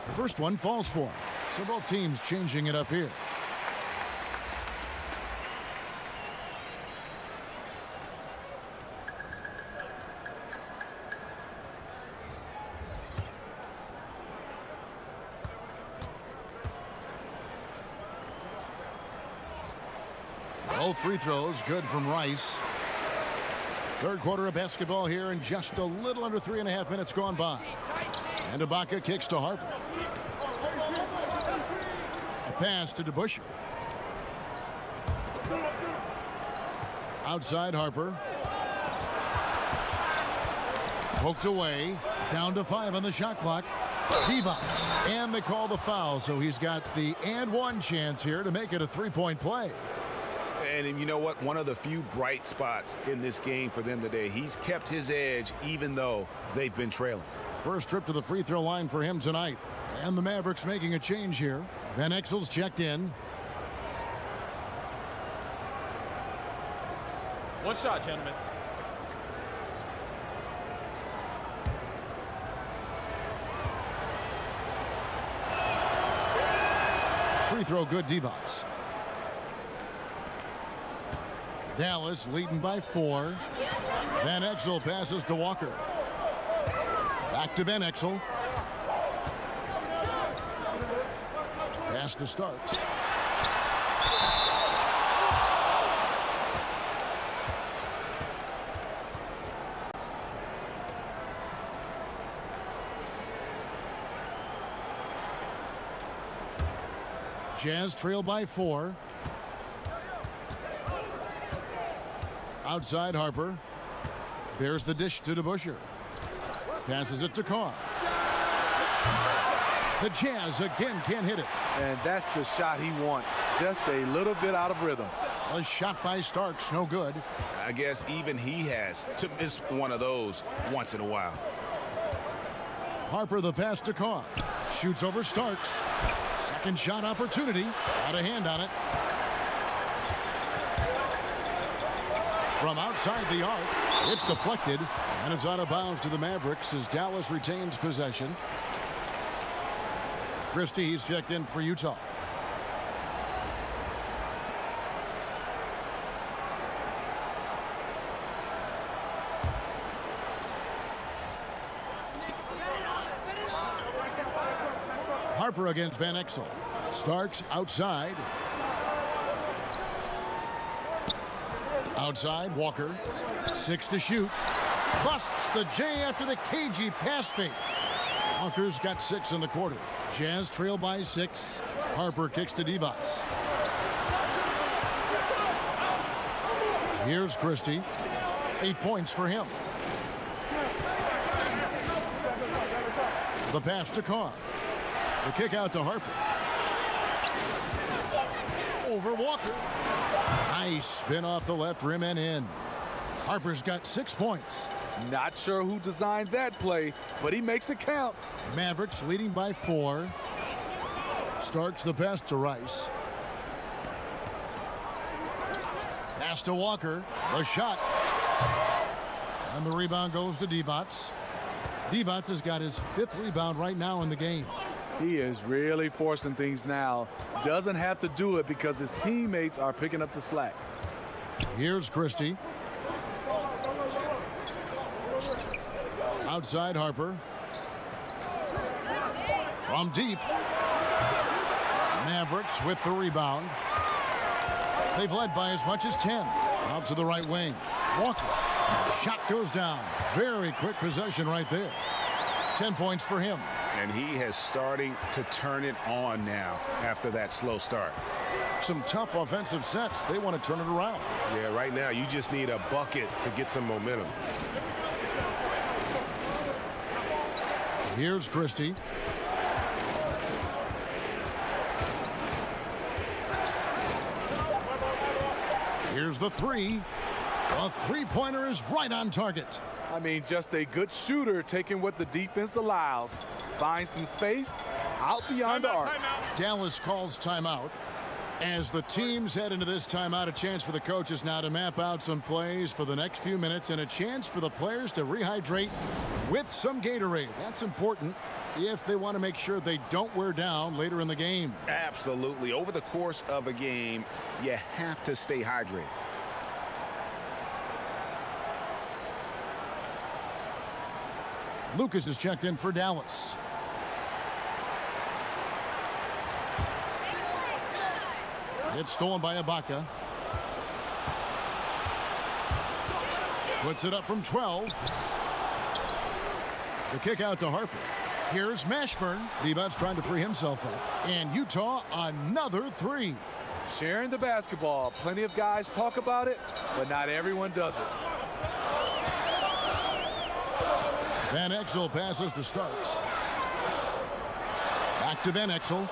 The first one falls for him. So both teams changing it up here. Both free throws good from Rice. Third quarter of basketball here, and just a little under 3.5 minutes gone by. And Ibaka kicks to Harper. A pass to DeBusschere. Outside Harper. Poked away. Down to 5 on the shot clock. Divac. And they call the foul, so he's got the and one chance here to make it a 3-point play. And you know what? One of the few bright spots in this game for them today. He's kept his edge even though they've been trailing. First trip to the free throw line for him tonight. And the Mavericks making a change here. Van Exel's checked in. One shot, gentlemen. Free throw good, Divac. Dallas leading by 4. Van Exel passes to Walker. Back to Van Exel. Pass to Starks. Jazz trail by 4. Outside Harper. There's the dish to DeBusschere. Passes it to Carr. The Jazz again can't hit it. And that's the shot he wants. Just a little bit out of rhythm. A shot by Starks, no good. I guess even he has to miss one of those once in a while. Harper the pass to Carr. Shoots over Starks. Second shot opportunity. Got a hand on it. From outside the arc, it's deflected, and it's out of bounds to the Mavericks as Dallas retains possession. Christie, he's checked in for Utah. Harper against Van Exel. Starks outside. Outside, Walker. 6 to shoot. Busts the J after the cagey pass fake. Walker's got 6 in the quarter. Jazz trail by 6. Harper kicks to Divac. Here's Christie. 8 points for him. The pass to Carr. The kick out to Harper. Over Walker. Nice spin off the left rim and in. Harper's got 6 points. Not sure who designed that play, but he makes it count. Mavericks leading by 4. Starks the pass to Rice. Pass to Walker. The shot. And the rebound goes to Divac. Divac has got his 5th rebound right now in the game. He is really forcing things now. Doesn't have to do it because his teammates are picking up the slack. Here's Christie. Outside Harper. From deep. Mavericks with the rebound. They've led by as much as 10. Out to the right wing. Walker. Shot goes down. Very quick possession right there. 10 points for him. And he has starting to turn it on now after that slow start. Some tough offensive sets. They want to turn it around. Yeah, right now you just need a bucket to get some momentum. Here's Christie. Here's the 3. A three-pointer is right on target. I mean, just a good shooter taking what the defense allows. Finds some space out beyond the arc. Dallas calls timeout. As the teams head into this timeout, a chance for the coaches now to map out some plays for the next few minutes and a chance for the players to rehydrate with some Gatorade. That's important if they want to make sure they don't wear down later in the game. Absolutely. Over the course of a game, you have to stay hydrated. Lucas is checked in for Dallas. It's stolen by Ibaka. Puts it up from 12. The kick out to Harper. Here's Mashburn. Divac's trying to free himself up. And Utah, another 3. Sharing the basketball. Plenty of guys talk about it, but not everyone does it. Van Exel passes to Starks. Back to Van Exel.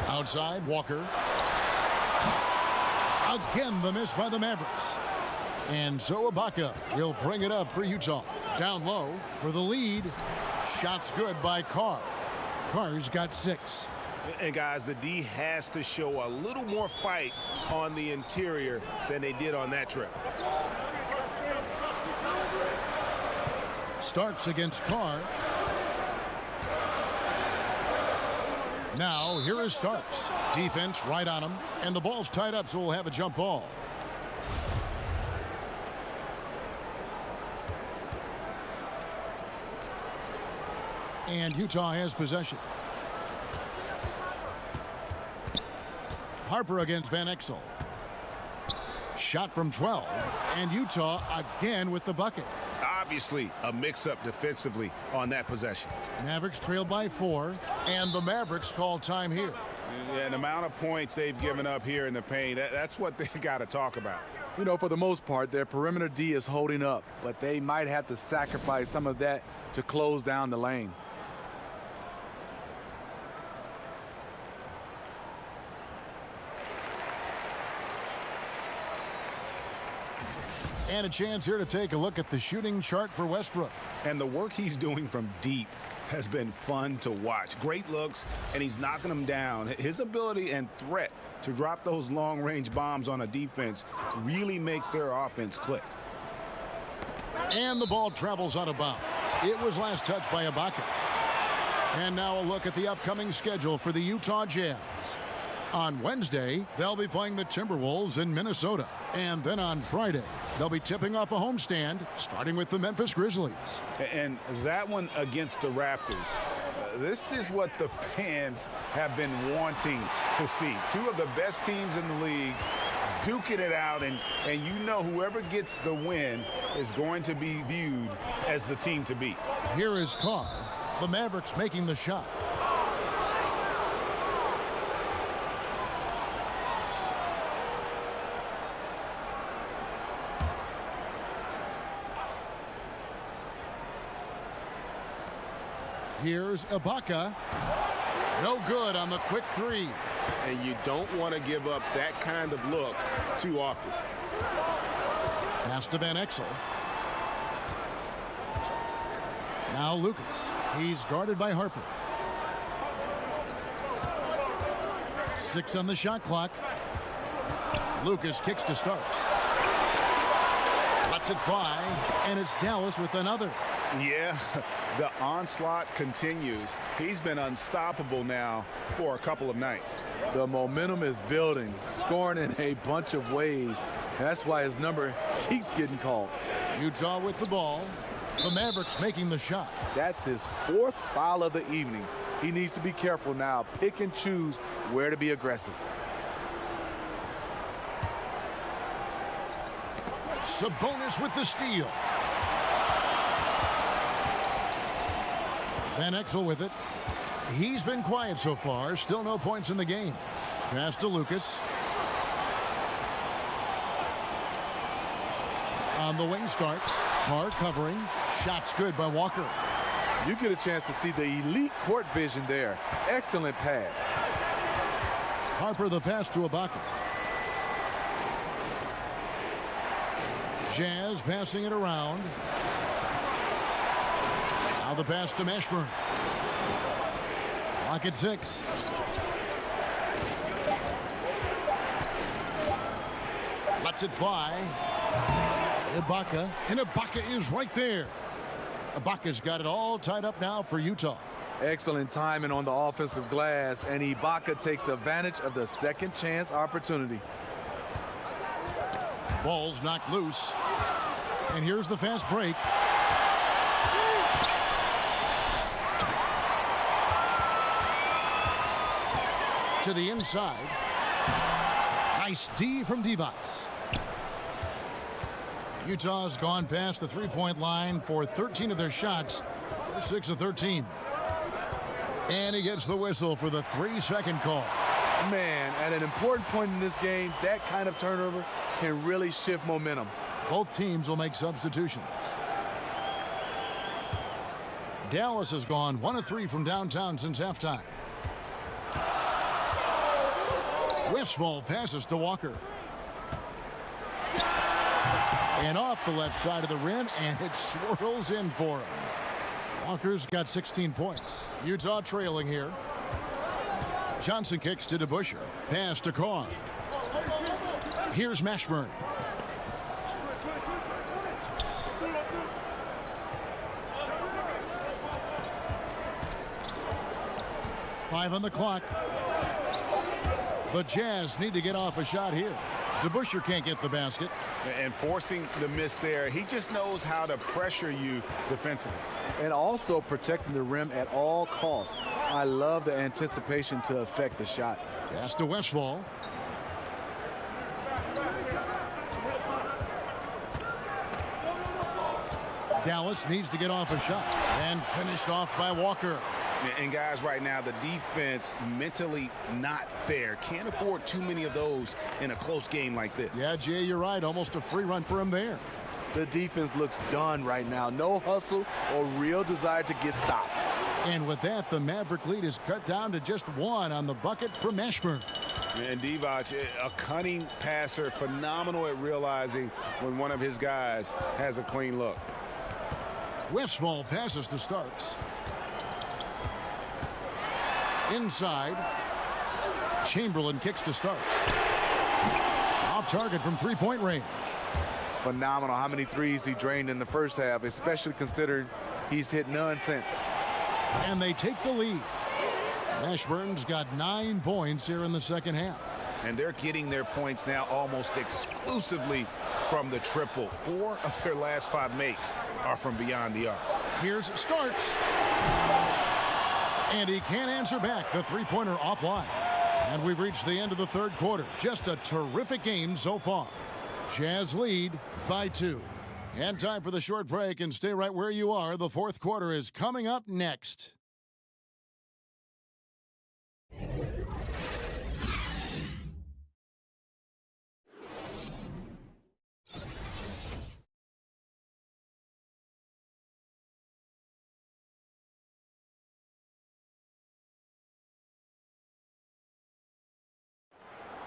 Outside, Walker. Again, the miss by the Mavericks. And so Ibaka will bring it up for Utah. Down low for the lead. Shots good by Carr. Carr's got 6. And guys, the D has to show a little more fight on the interior than they did on that trip. Starks against Carr. Now, here is Starks. Defense right on him. And the ball's tied up, so we'll have a jump ball. And Utah has possession. Harper against Van Exel. Shot from 12. And Utah again with the bucket. Obviously, a mix-up defensively on that possession. Mavericks trail by 4, and the Mavericks call time here. Yeah, and the amount of points they've given up here in the paint, that's what they got to talk about. You know, for the most part, their perimeter D is holding up, but they might have to sacrifice some of that to close down the lane. And a chance here to take a look at the shooting chart for Westbrook. And the work he's doing from deep has been fun to watch. Great looks, and he's knocking them down. His ability and threat to drop those long-range bombs on a defense really makes their offense click. And the ball travels out of bounds. It was last touched by Ibaka. And now a look at the upcoming schedule for the Utah Jazz. On Wednesday, they'll be playing the Timberwolves in Minnesota. And then on Friday, they'll be tipping off a homestand, starting with the Memphis Grizzlies. And that one against the Raptors. This is what the fans have been wanting to see. Two of the best teams in the league duking it out, and you know whoever gets the win is going to be viewed as the team to beat. Here is Carr. The Mavericks making the shot. Here's Ibaka. No good on the quick three. And you don't want to give up that kind of look too often. Pass to Van Exel. Now Lucas. He's guarded by Harper. 6 on the shot clock. Lucas kicks to Starks. Lets it fly, and it's Dallas with another. Yeah, the onslaught continues. He's been unstoppable now for a couple of nights. The momentum is building, scoring in a bunch of ways. That's why his number keeps getting called. Utah with the ball. The Mavericks making the shot. That's his 4th foul of the evening. He needs to be careful now. Pick and choose where to be aggressive. Sabonis with the steal. Van Exel with it. He's been quiet so far. Still no points in the game. Pass to Lucas. On the wing Starks. Carr covering. Shots good by Walker. You get a chance to see the elite court vision there. Excellent pass. Harper the pass to Ibaka. Jazz passing it around. Now the pass to Mashburn. Clock at 6. Lets it fly. Ibaka. And Ibaka is right there. Ibaka's got it all tied up now for Utah. Excellent timing on the offensive glass, and Ibaka takes advantage of the second chance opportunity. Ball's knocked loose. And here's the fast break. To the inside. Nice D from Divac. Utah's gone past the three-point line for 13 of their shots. 6 of 13. And he gets the whistle for the 3-second call. Man, at an important point in this game, that kind of turnover can really shift momentum. Both teams will make substitutions. Dallas has gone 1 of 3 from downtown since halftime. Westphal passes to Walker. And off the left side of the rim, and it swirls in for him. Walker's got 16 points. Utah trailing here. Johnson kicks to DeBusschere. Pass to Carr. Here's Mashburn. Five on the clock. The Jazz need to get off a shot here. DeBusschere can't get the basket. And forcing the miss there, he just knows how to pressure you defensively. And also protecting the rim at all costs. I love the anticipation to affect the shot. Pass to Westphal. Dallas needs to get off a shot. And finished off by Walker. And guys, right now, the defense mentally not there. Can't afford too many of those in a close game like this. Yeah, Jay, you're right. Almost a free run for him there. The defense looks done right now. No hustle or real desire to get stops. And with that, the Maverick lead is cut down to just 1 on the bucket from Mashburn. And Divac, a cunning passer, phenomenal at realizing when one of his guys has a clean look. Westphal passes to Starks. Inside. Chamberlain kicks to Starks. Off target from three-point range. Phenomenal how many threes he drained in the first half, especially considering he's hit none since. And they take the lead. Mashburn's got 9 points here in the second half. And they're getting their points now almost exclusively from the triple. 4 of their last 5 makes are from beyond the arc. Here's Starks. And he can't answer back. The three-pointer offline. And we've reached the end of the third quarter. Just a terrific game so far. Jazz lead by 2. And time for the short break, and stay right where you are. The fourth quarter is coming up next.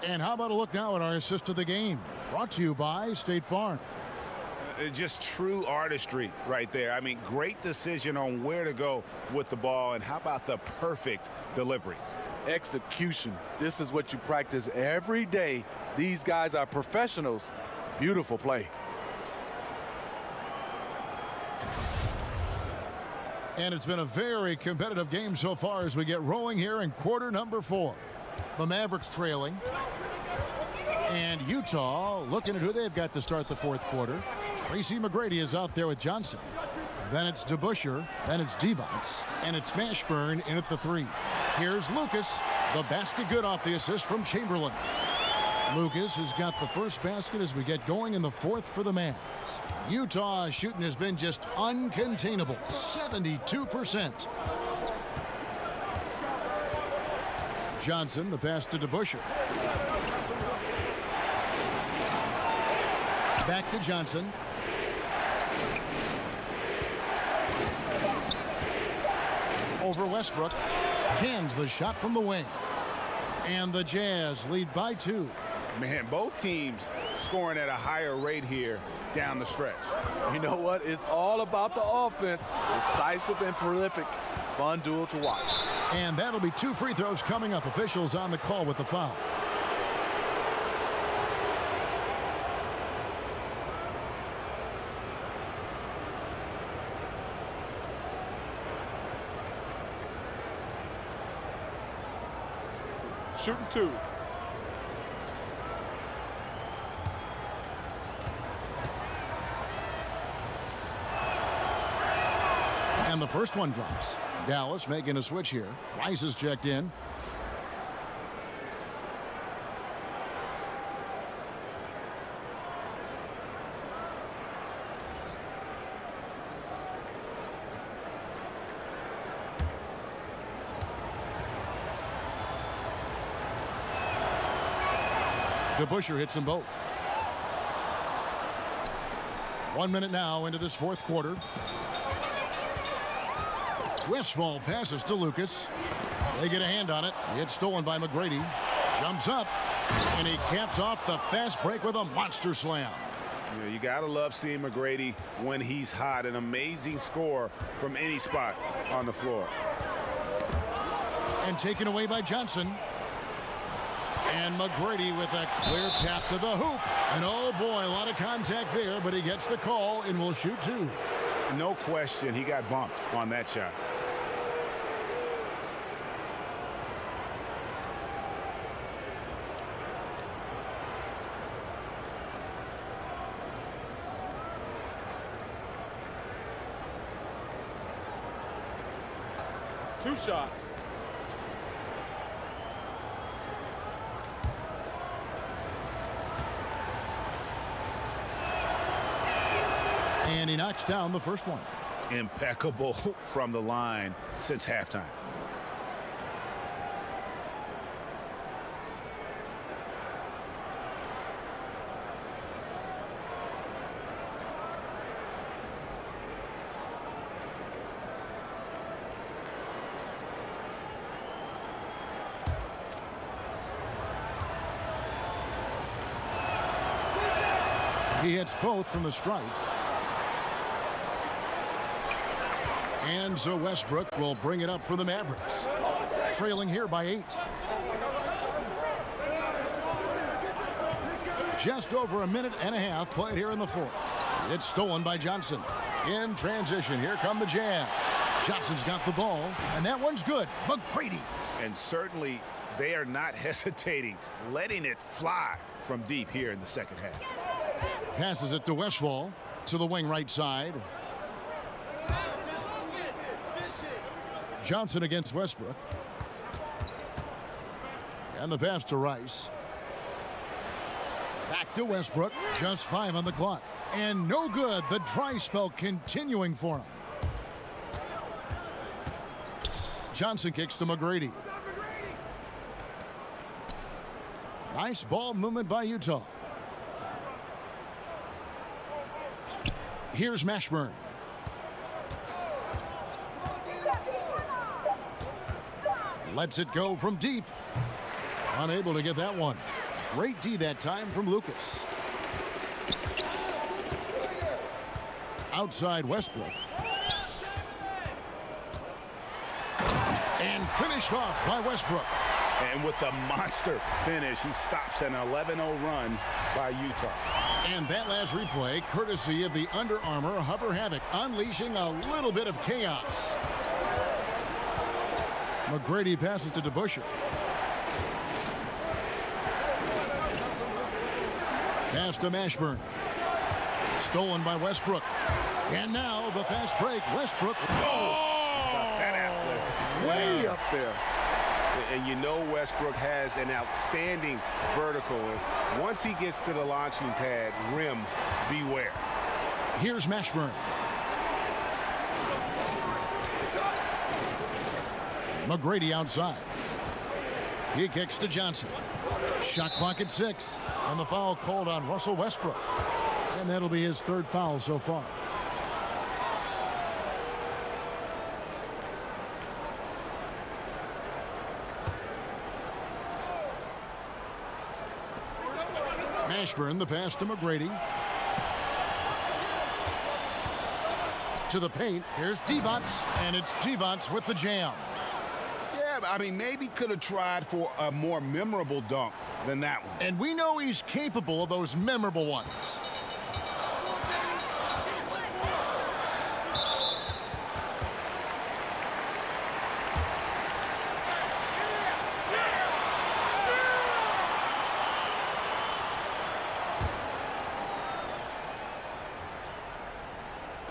And how about a look now at our assist of the game? Brought to you by State Farm. Just true artistry right there. I mean, great decision on where to go with the ball, and how about the perfect delivery? Execution. This is what you practice every day. These guys are professionals. Beautiful play. And it's been a very competitive game so far as we get rolling here in quarter number 4. The Mavericks trailing. And Utah looking at who they've got to start the fourth quarter. Tracy McGrady is out there with Johnson. Then it's DeBusschere. Then it's Divac. And it's Mashburn in at the 3. Here's Lucas. The basket good off the assist from Chamberlain. Lucas has got the first basket as we get going in the fourth for the Mavs. Utah shooting has been just uncontainable. 72%. Johnson, the pass to DeBusschere. Back to Johnson. Over Westbrook. Cans the shot from the wing. And the Jazz lead by 2. Man, both teams scoring at a higher rate here down the stretch. You know what? It's all about the offense. Decisive and prolific. Fun duel to watch. And that'll be 2 free throws coming up. Officials on the call with the foul. Shooting 2. And the first one drops. Dallas making a switch here. Rice is checked in. DeBusschere hits them both. 1 minute now into this fourth quarter. Westfall passes to Lucas. They get a hand on it. It's stolen by McGrady. Jumps up. And he caps off the fast break with a monster slam. You know, you got to love seeing McGrady when he's hot. An amazing score from any spot on the floor. And taken away by Johnson. And McGrady with a clear path to the hoop. And oh boy, a lot of contact there, but he gets the call and will shoot 2. No question, he got bumped on that shot. Two shots. And he knocks down the first one. Impeccable from the line since halftime. He hits both from the stripe. And so Westbrook will bring it up for the Mavericks. Trailing here by 8. Just over a minute and a half played here in the fourth. It's stolen by Johnson. In transition, here come the Jazz. Johnson's got the ball, and that one's good. McGrady. And certainly they are not hesitating, letting it fly from deep here in the second half. Passes it to Westfall to the wing right side. Johnson against Westbrook. And the pass to Rice. Back to Westbrook. Just 5 on the clock. And no good. The dry spell continuing for him. Johnson kicks to McGrady. Nice ball movement by Utah. Here's Mashburn. Lets it go from deep. Unable to get that one. Great D that time from Lucas. Outside Westbrook. And finished off by Westbrook. And with the monster finish, he stops an 11-0 run by Utah. And that last replay, courtesy of the Under Armour Hover Havoc, unleashing a little bit of chaos. McGrady passes to DeBusschere. Pass to Mashburn. Stolen by Westbrook. And now the fast break. Westbrook. Oh! That athletic. Way up there. And you know Westbrook has an outstanding vertical. And once he gets to the launching pad, rim, beware. Here's Mashburn. McGrady outside. He kicks to Johnson. Shot clock at 6. And the foul called on Russell Westbrook. And that'll be his third foul so far. Mashburn, the pass to McGrady. To the paint. Here's Divac. And it's Divac with the jam. Yeah, I mean, maybe could have tried for a more memorable dunk than that one. And we know he's capable of those memorable ones.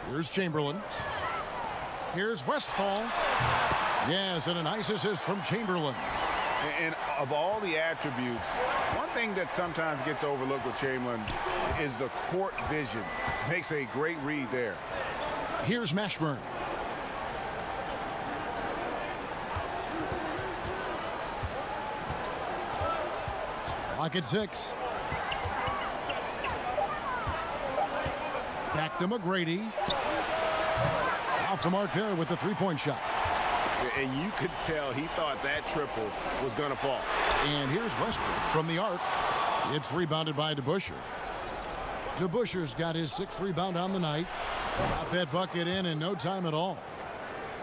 Here's Chamberlain. Here's Westphal. Yes, and a nice assist from Chamberlain. And of all the attributes, one thing that sometimes gets overlooked with Chamberlain is the court vision. Makes a great read there. Here's Mashburn. Clock at 6. Back to McGrady. Off the mark there with the three-point shot. And you could tell he thought that triple was going to fall. And here's Westbrook from the arc. It's rebounded by DeBusschere. DeBusschere's got his 6th rebound on the night. Got that bucket in no time at all.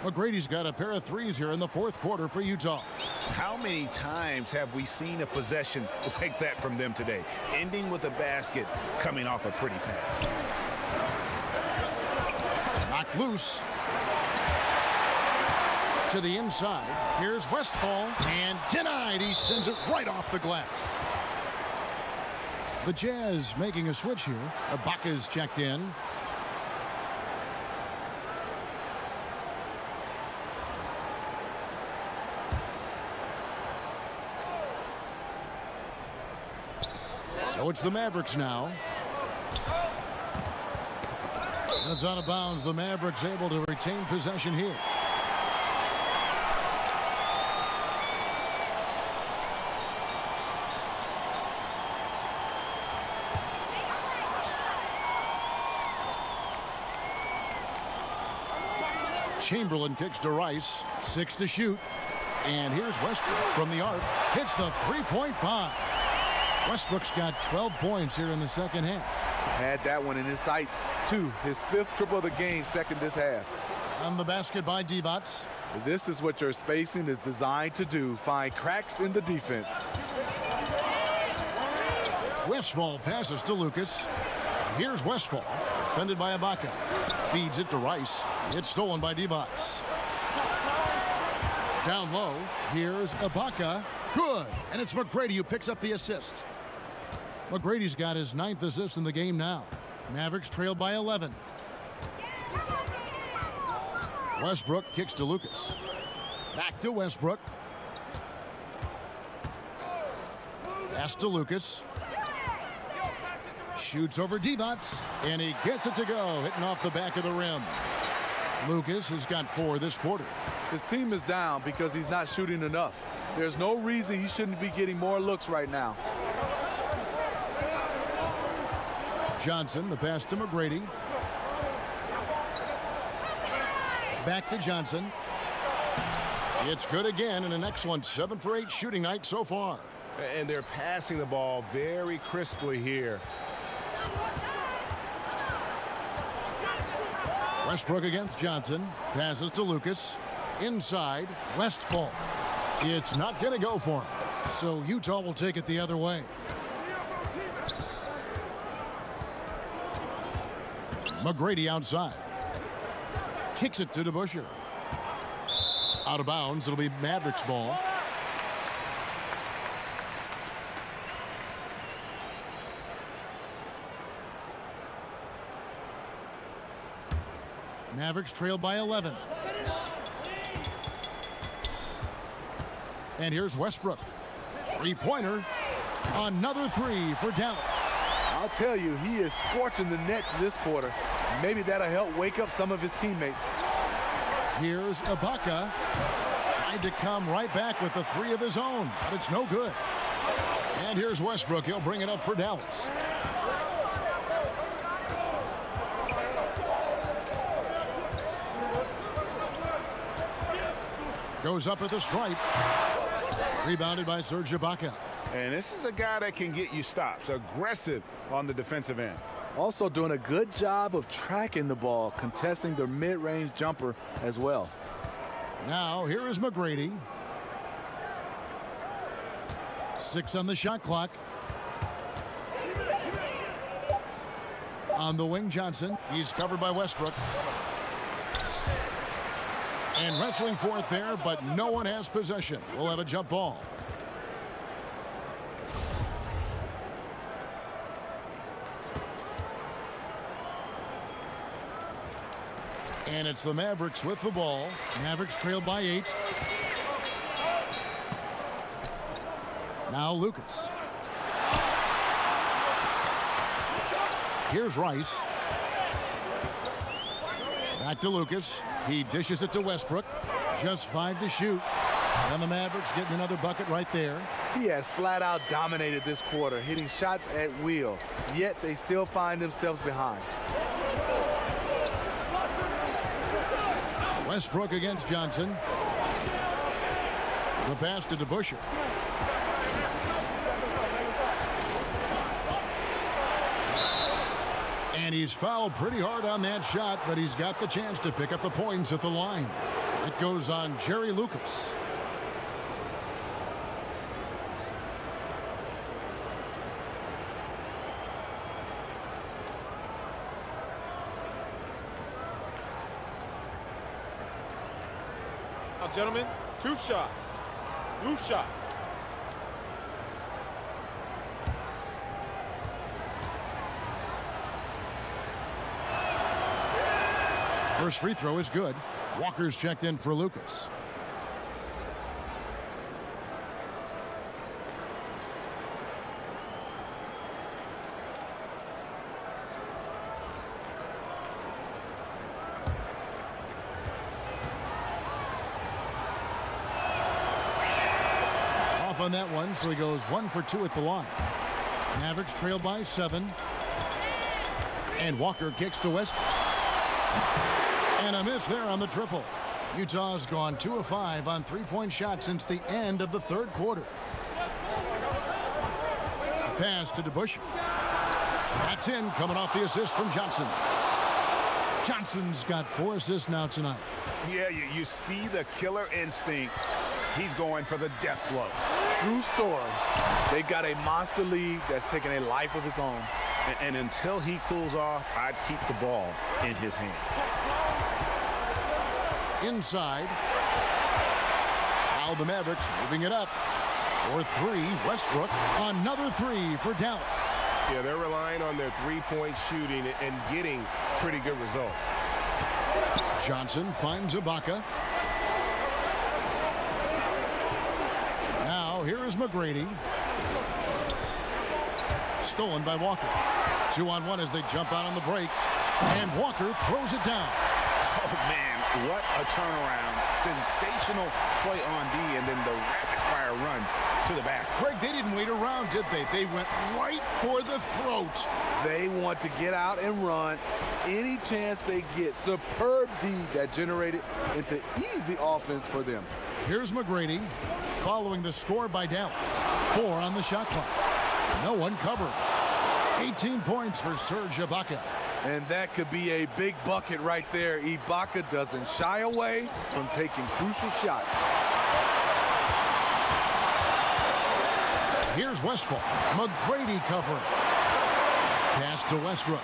McGrady's got a pair of threes here in the 4th quarter for Utah. How many times have we seen a possession like that from them today? Ending with a basket, coming off a pretty pass. Knocked loose. To the inside. Here's Westphal. And denied. He sends it right off the glass. The Jazz making a switch here. Ibaka's checked in. So it's the Mavericks now. And it's out of bounds. The Mavericks able to retain possession here. Chamberlain kicks to Rice. 6 to shoot. And here's Westbrook from the arc. Hits the three-point bomb. Westbrook's got 12 points here in the second half. Had that one in his sights, too. His 5th triple of the game, second this half. On the basket by Divac. This is what your spacing is designed to do. Find cracks in the defense. Westphal passes to Lucas. Here's Westphal. Defended by Ibaka. Feeds it to Rice. It's stolen by Divac. Down low. Here's Ibaka. Good. And it's McGrady who picks up the assist. McGrady's got his 9th assist in the game now. Mavericks trail by 11. Westbrook kicks to Lucas. Back to Westbrook. Pass to Lucas. Shoots over Divac. And he gets it to go. Hitting off the back of the rim. Lucas has got 4 this quarter. His team is down because he's not shooting enough. There's no reason he shouldn't be getting more looks right now. Johnson, the pass to McGrady. Back to Johnson. It's good again, and an excellent 7 for 8 shooting night so far. And they're passing the ball very crisply here. Westbrook against Johnson. Passes to Lucas. Inside, Westfall. It's not going to go for him. So Utah will take it the other way. McGrady outside. Kicks it to DeBusschere. Out of bounds. It'll be Mavericks ball. Mavericks trail by 11. And here's Westbrook. Three-pointer. Another three for Dallas. I'll tell you, he is scorching the Nets this quarter. Maybe that'll help wake up some of his teammates. Here's Ibaka. Tried to come right back with the three of his own, but it's no good. And here's Westbrook. He'll bring it up for Dallas. Goes up at the stripe. Rebounded by Serge Ibaka. And this is a guy that can get you stops. Aggressive on the defensive end. Also doing a good job of tracking the ball, contesting their mid-range jumper as well. Now here is McGrady. 6 on the shot clock. On the wing, Johnson. He's covered by Westbrook. And wrestling for it there, but no one has possession. We'll have a jump ball. And it's the Mavericks with the ball. Mavericks trail by 8. Now Lucas. Here's Rice. Back to Lucas. He dishes it to Westbrook. Just 5 to shoot. And the Mavericks getting another bucket right there. He has flat out dominated this quarter, hitting shots at will. Yet they still find themselves behind. Westbrook against Johnson. The pass to DeBusschere. And he's fouled pretty hard on that shot, but he's got the chance to pick up the points at the line. It goes on Jerry Lucas. Now, gentlemen, 2 shots. Loose shots. First free throw is good. Walker's checked in for Lucas. Off on that one, so he goes 1 for 2 at the line. Mavericks trail by 7. And Walker kicks to Westbrook. And a miss there on the triple. Utah's gone 2 of 5 on three-point shots since the end of the third quarter. A pass to DeBusschere. That's in, coming off the assist from Johnson. Johnson's got 4 assists now tonight. Yeah, you see the killer instinct. He's going for the death blow. True story. They've got a monster lead that's taking a life of its own. And until he cools off, I'd keep the ball in his hand. Inside. Now the Mavericks moving it up. For 3, Westbrook. Another 3 for Dallas. Yeah, they're relying on their three-point shooting and getting pretty good results. Johnson finds Ibaka. Now here is McGrady. Stolen by Walker. 2-on-1 as they jump out on the break. And Walker throws it down. Oh, man, what a turnaround. Sensational play on D, and then the rapid-fire run to the basket. Craig, they didn't wait around, did they? They went right for the throat. They want to get out and run any chance they get. Superb D that generated into easy offense for them. Here's McGrady. following the score by Dallas. 4 on the shot clock. No one covered. 18 points for Serge Ibaka. And that could be a big bucket right there. Ibaka doesn't shy away from taking crucial shots. Here's Westphal. McGrady covering. Pass to Westbrook.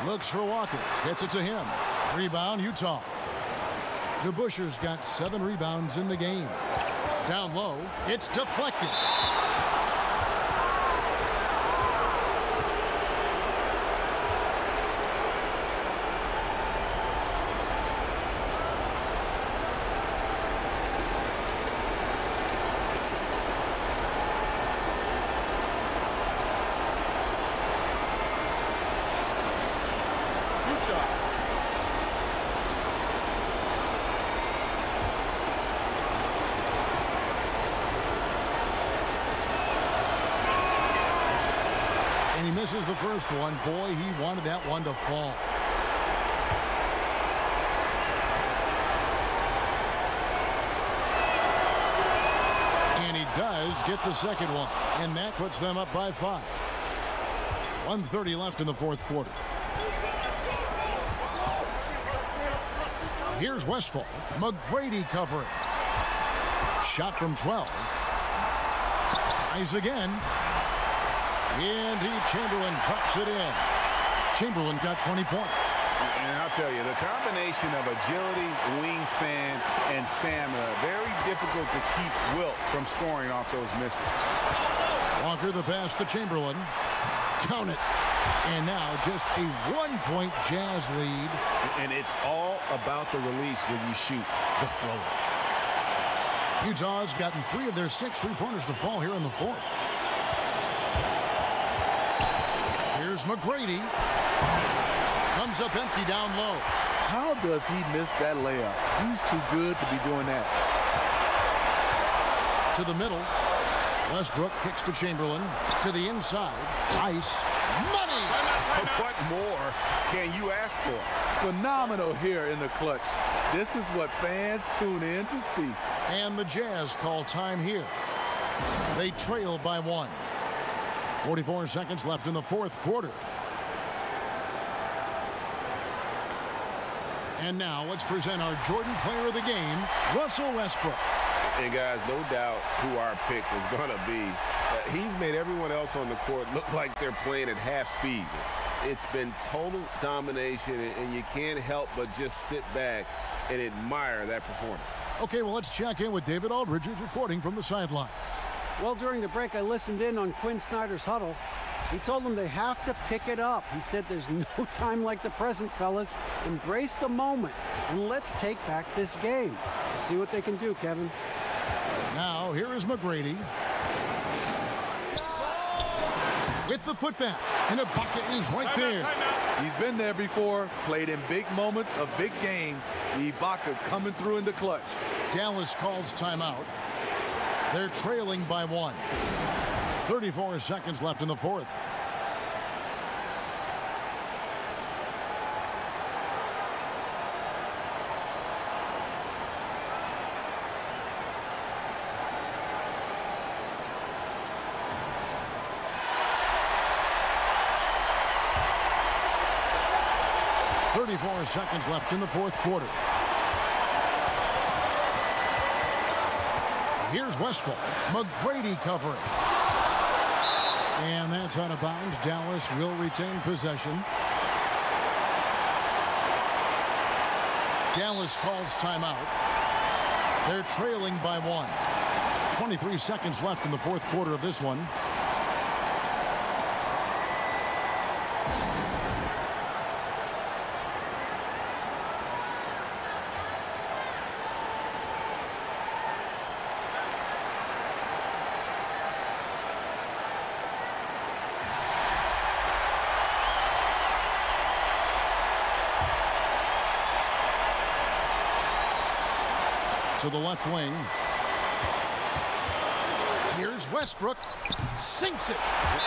Looks for Walker. Gets it to him. Rebound, Utah. DeBuscher's got 7 rebounds in the game. Down low. It's deflected. Misses the first one. Boy, he wanted that one to fall. And he does get the second one. And that puts them up by 5. 1:30 left in the fourth quarter. Here's Westphal. McGrady covering. Shot from 12. Tries again. Indeed, Chamberlain drops it in. Chamberlain got 20 points. And I'll tell you, the combination of agility, wingspan, and stamina, very difficult to keep Wilt from scoring off those misses. Walker the pass to Chamberlain. Count it. And now just a 1-point Jazz lead. And it's all about the release when you shoot the flow. Utah's gotten 3 of their 6 3-pointers to fall here in the fourth. Here's McGrady. Comes up empty down low. How does he miss that layup? He's too good to be doing that. To the middle. Westbrook kicks to Chamberlain. To the inside. Ice. Money! What more can you ask for? Phenomenal here in the clutch. This is what fans tune in to see. And the Jazz call time here. They trail by 1. 44 seconds left in the fourth quarter. And now let's present our Jordan Player of the Game, Russell Westbrook. And guys, no doubt who our pick was going to be. He's made everyone else on the court look like they're playing at half speed. It's been total domination, and you can't help but just sit back and admire that performance. Okay, well, let's check in with David Aldridge, who's reporting from the sidelines. Well, during the break, I listened in on Quinn Snyder's huddle. He told them they have to pick it up. He said there's no time like the present, fellas. Embrace the moment, and let's take back this game. We'll see what they can do, Kevin. Now, here is McGrady. With the putback, and Ibaka is right there. He's been there before, played in big moments of big games. Ibaka coming through in the clutch. Dallas calls timeout. They're trailing by 1. 34 seconds left in the fourth. Seconds left in the fourth quarter. Here's Westphal. McGrady covering. And that's out of bounds. Dallas will retain possession. Dallas calls timeout. They're trailing by 1. 23 seconds left in the fourth quarter of this one. To the left wing. Here's Westbrook. Sinks it.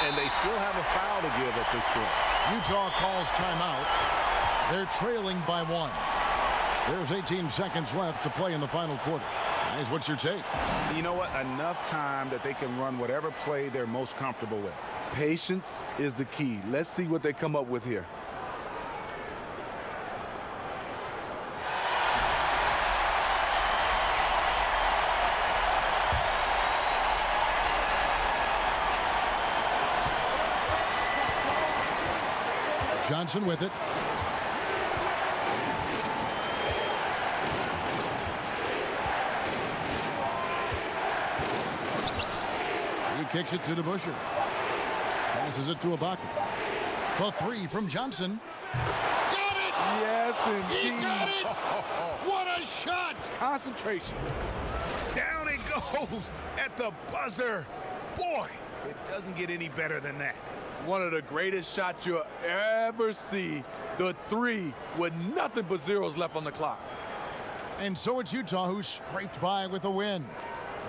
And they still have a foul to give at this point. Utah calls timeout. They're trailing by 1. There's 18 seconds left to play in the final quarter. Guys, what's your take? You know what? Enough time that they can run whatever play they're most comfortable with. Patience is the key. Let's see what they come up with here. Johnson with it. He kicks it to DeBusschere. Passes it to Ibaka. The three from Johnson. Got it! Yes, indeed. He got it! What a shot! Concentration. Down it goes at the buzzer. Boy, it doesn't get any better than that. One of the greatest shots you'll ever see. The three with nothing but zeros left on the clock. And so it's Utah who scraped by with a win.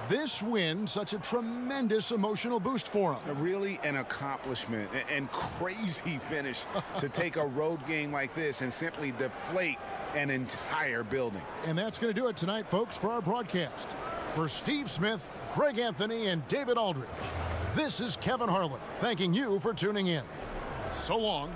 This win, such a tremendous emotional boost for them. Really an accomplishment and crazy finish to take a road game like this and simply deflate an entire building. And that's going to do it tonight, folks, for our broadcast. For Steve Smith, Craig Anthony, and David Aldridge, this is Kevin Harlan thanking you for tuning in. So long.